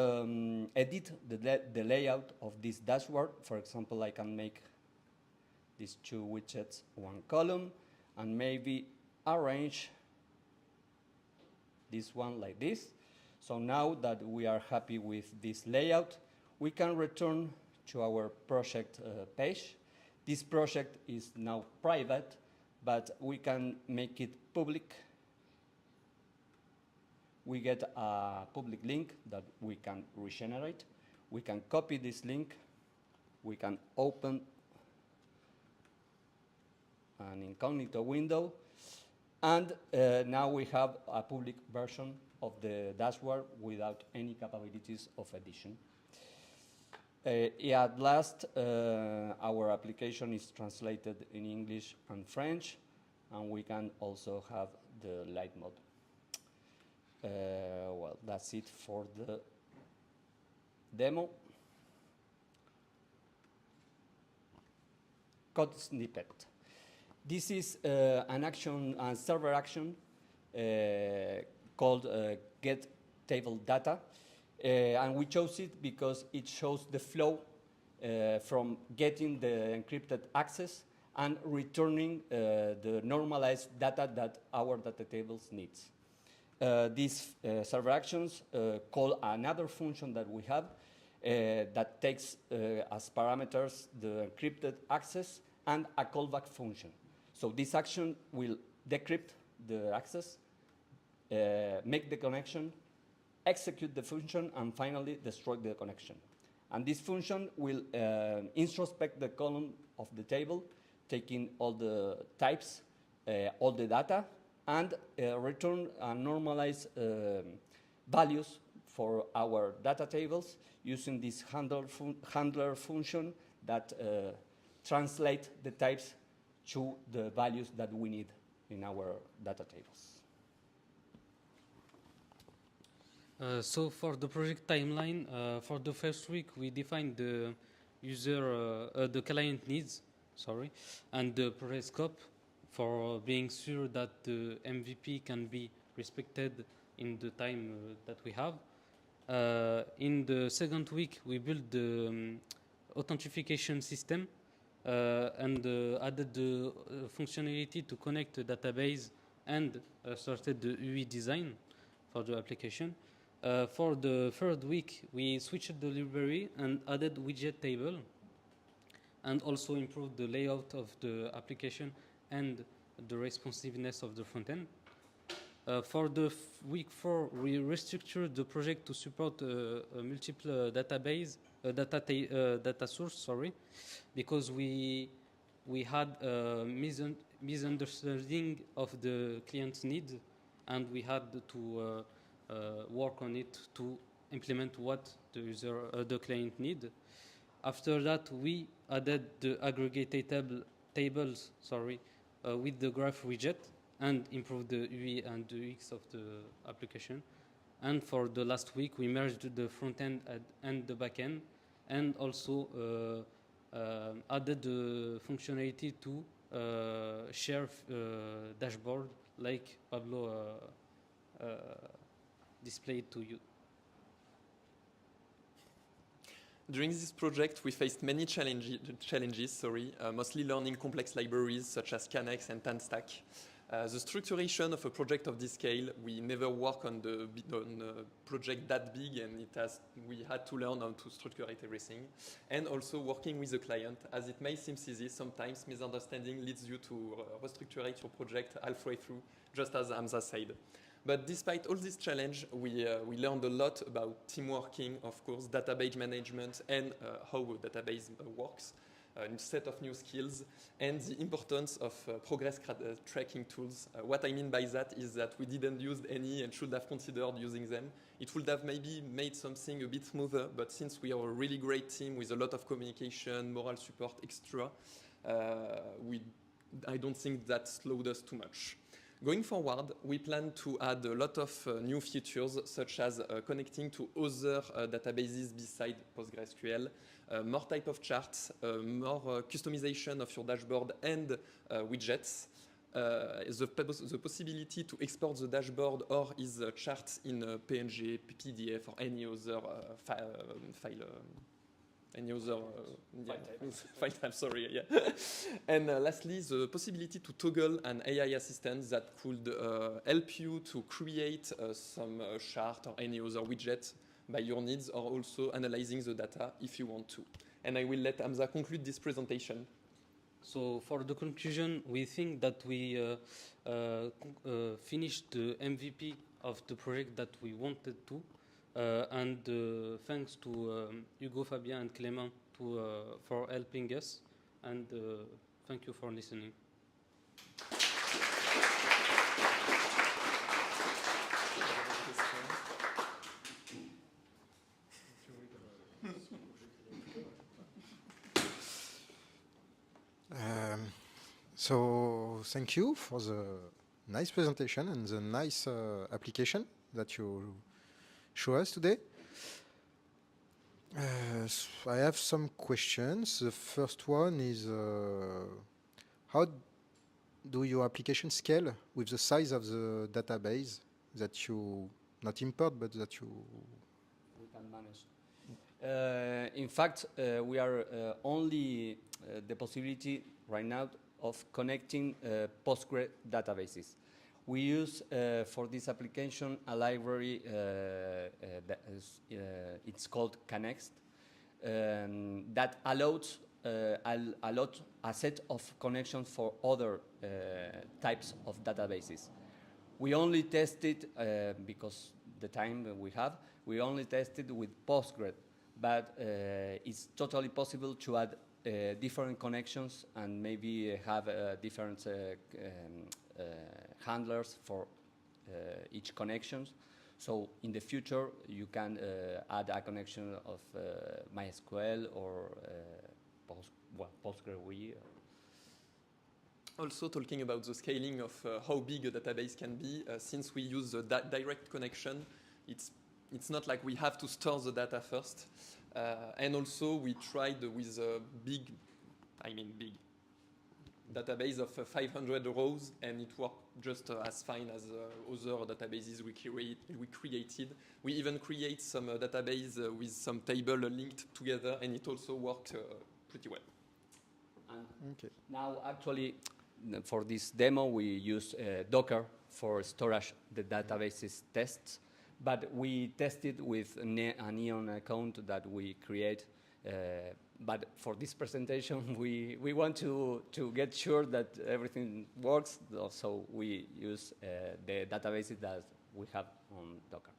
edit the layout of this dashboard. For example, I can make these two widgets one column and maybe arrange this one like this. So now that we are happy with this layout, we can return to our project page. This project is now private, but we can make it public. We get a public link that we can regenerate. We can copy this link. We can open an incognito window. And now we have a public version of the dashboard without any capabilities of edition. At last, our application is translated in English and French, and we can also have the light mode. Well, that's it for the demo. Code snippet. This is an action, a server action called get table data. And we chose it because it shows the flow from getting the encrypted access and returning the normalized data that our data tables needs. These server actions call another function that we have that takes as parameters the encrypted access and a callback function. So this action will decrypt the access, make the connection, execute the function, and finally destroy the connection. And this function will introspect the column of the table, taking all the types, all the data, and return normalized values for our data tables using this handler function that translate the types to the values that we need in our data tables. So for the project timeline, for the first week, we defined the the client needs, and the project scope for being sure that the MVP can be respected in the time that we have. In the second week, we built the authentication system and added the functionality to connect the database and started the UI design for the application. For the third week, we switched the library and added widget table and also improved the layout of the application and the responsiveness of the front end. For the week 4, we restructured the project to support a multiple database, data source, because we had a misunderstanding of the client's needs, and we had to work on it to implement what the client need. After that, we added the aggregated tables, with the graph widget and improved the UI and the UX of the application. And for the last week, we merged the front end and the back end, and also added the functionality to share dashboard like Pablo displayed to you. During this project, we faced many challenges, mostly learning complex libraries such as Canex and TanStack. The structuration of a project of this scale, we never work on a project that big, and we had to learn how to structure everything. And also working with the client, as it may seem easy, sometimes misunderstanding leads you to restructure your project halfway through, just as Hamza said. But despite all this challenge, we learned a lot about team working, of course, database management, and how a database works. A set of new skills, and the importance of progress tracking tools. What I mean by that is that we didn't use any and should have considered using them. It would have maybe made something a bit smoother, but since we are a really great team with a lot of communication, moral support, extra, I don't think that slowed us too much. Going forward, we plan to add a lot of new features, such as connecting to other databases beside PostgreSQL, more type of charts, more customization of your dashboard and widgets, the possibility to export the dashboard or his charts in PNG, PDF, or any other file. Any other file type, sorry, yeah. And lastly, the possibility to toggle an AI assistant that could help you to create some chart or any other widget by your needs, or also analyzing the data if you want to. And I will let Hamza conclude this presentation. So for the conclusion, we think that we finished the MVP of the project that we wanted to. And thanks to Hugo, Fabien, and Clément for helping us, and thank you for listening. So thank you for the nice presentation and the nice application that you show us today. I have some questions. The first one is, how do your application scale with the size of the database that you not import, but that you we can manage? In fact, we are only the possibility right now of connecting Postgre databases. We use for this application a library that is, it's called Canex, that allows a set of connections for other types of databases. We only tested, because the time we have, we only tested with Postgre, but it's totally possible to add different connections and maybe have different handlers for each connection. So in the future, you can add a connection of MySQL or PostgreSQL. Also talking about the scaling of how big a database can be, since we use the direct connection, it's not like we have to store the data first. And also we tried with a big database of 500 rows, and it worked just as fine as other databases we created. We even create some database with some table linked together, and it also worked pretty well. And now, actually, for this demo, we use Docker for storage the databases tests, but we tested with a Neon account that we create. But for this presentation, we want to get sure that everything works, so we use the databases that we have on Docker.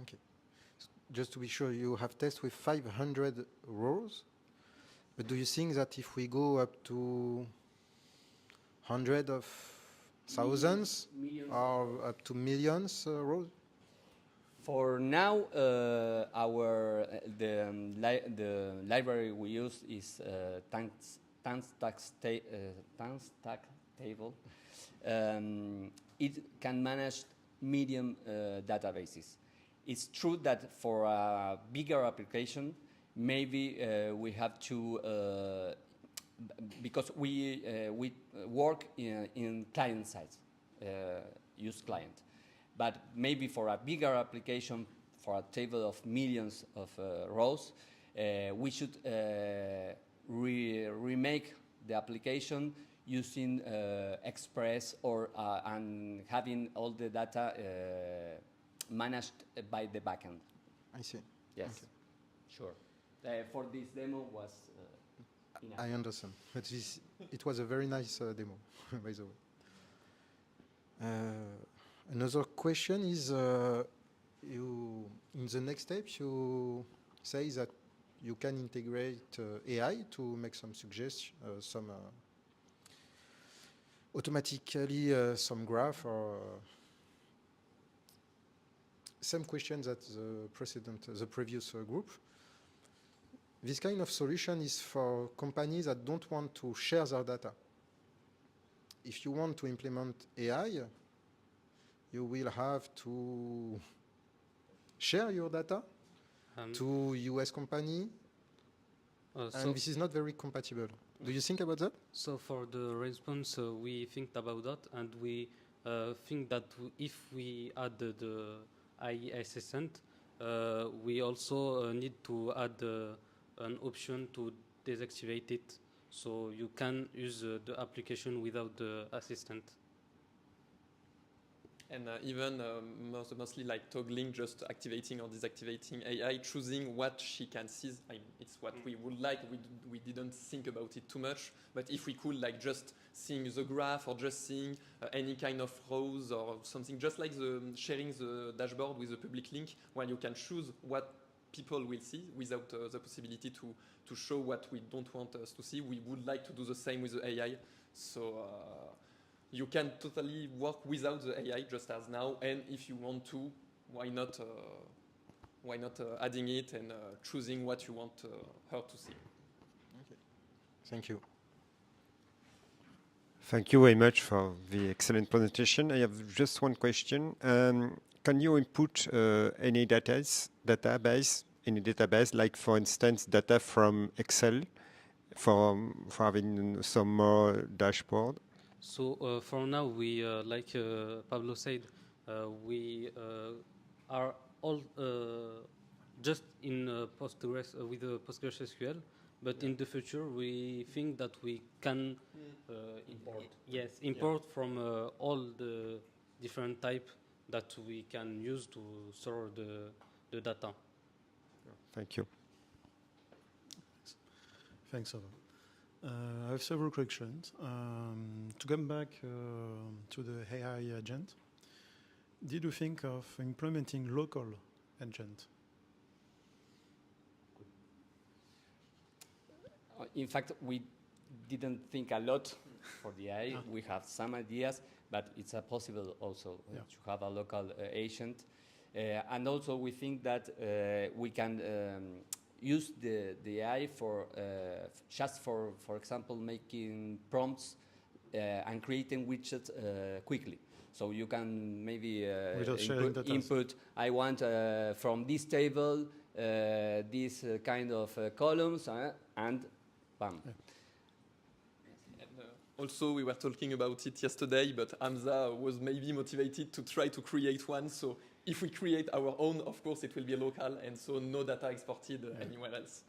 Okay. Just to be sure, you have tests with 500 rows, but do you think that if we go up to hundreds of thousands or up to millions rows? For now, the library we use is TanStack table. It can manage medium databases. It's true that for a bigger application, maybe we have to, because we work in client side, use client. But maybe for a bigger application, for a table of millions of rows, we should remake the application using Express or and having all the data managed by the backend. I see. Yes, Okay. sure. For this demo was enough. I understand. But it was a very nice demo, by the way. Another question is, you in the next step, you say that you can integrate AI to make some suggestions, automatically some graph or same questions that the previous group. This kind of solution is for companies that don't want to share their data. If you want to implement AI, you will have to share your data to US company, and this is not very compatible. Do you think about that? So for the response, we think about that, and we think that if we add the AI assistant, we also need to add an option to deactivate it, so you can use the application without the assistant. And even mostly like toggling, just activating or deactivating AI, choosing what she can see. It's what we would like. We didn't think about it too much, but if we could like just seeing the graph or just seeing any kind of rows or something, just like the sharing the dashboard with a public link, where you can choose what people will see without the possibility to show what we don't want us to see. We would like to do the same with the AI. So you can totally work without the AI just as now, and if you want to, why not adding it and choosing what you want her to see. Okay. Thank you. Thank you very much for the excellent presentation. I have just one question. Can you input any database, like for instance data from Excel, for having some more dashboard? So for now, we like Pablo said, we are all just in Postgres with PostgreSQL, but in the future we think that we can import from all the different type that we can use to store the data. Thank you. Thanks, Ava. I have several questions. To come back to the AI agent, did you think of implementing local agent? In fact, we didn't think a lot for the AI. We have some ideas, but it's possible also to have a local agent. And also we think that we can use the AI for just for example, making prompts and creating widgets quickly. So you can maybe input, I want from this table this kind of columns, and bam. Yeah. Also, we were talking about it yesterday, but Hamza was maybe motivated to try to create one. So if we create our own, of course, it will be local, and so no data exported anywhere else.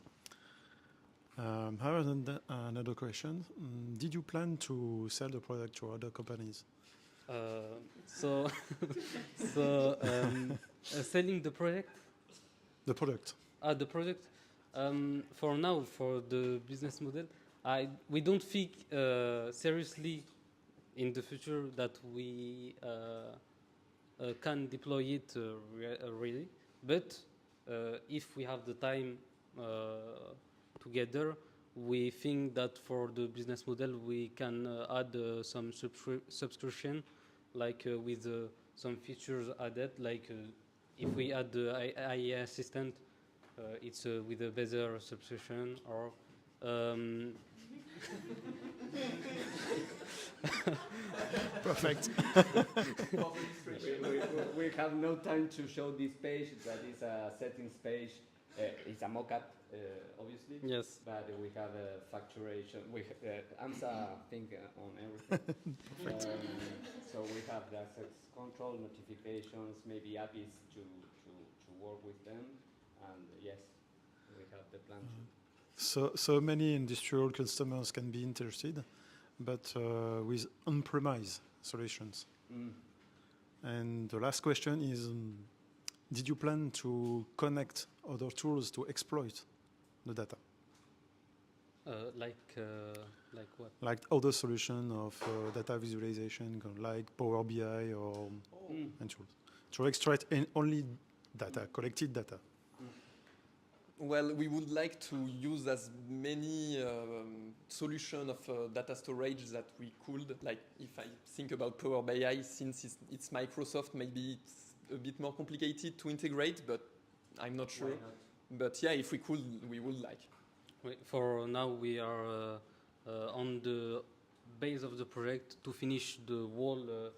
I have another question. Did you plan to sell the product to other companies? Selling the product? The product. The product. For now, for the business model, we don't think seriously in the future that we can deploy it really. But if we have the time together, we think that for the business model we can add some subscription, like with some features added, like if we add the AI assistant, it's with a better subscription, or Perfect. We have no time to show this page. That is a settings page. It's a mock-up, obviously. Yes. But we have a facturation. AMSA think on everything. So we have the access control, notifications, maybe APIs to work with them. And yes, we have the plan. So many industrial customers can be interested, but with on-premise solutions. And the last question is, did you plan to connect other tools to exploit the data? Like what? Like other solution of data visualization, like Power BI or and tools, to extract only data, collected data. Well, we would like to use as many solutions of data storage that we could. Like, if I think about Power BI, since it's Microsoft, maybe it's a bit more complicated to integrate, but I'm not sure. But yeah, if we could, we would like. For now, we are on the base of the project to finish the whole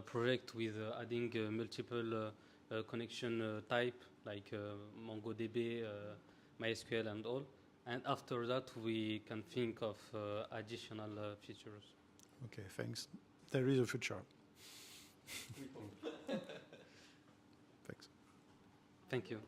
project with adding multiple connection type, like MongoDB, MySQL and all. And after that, we can think of additional features. Okay, thanks. There is a future. Thank you.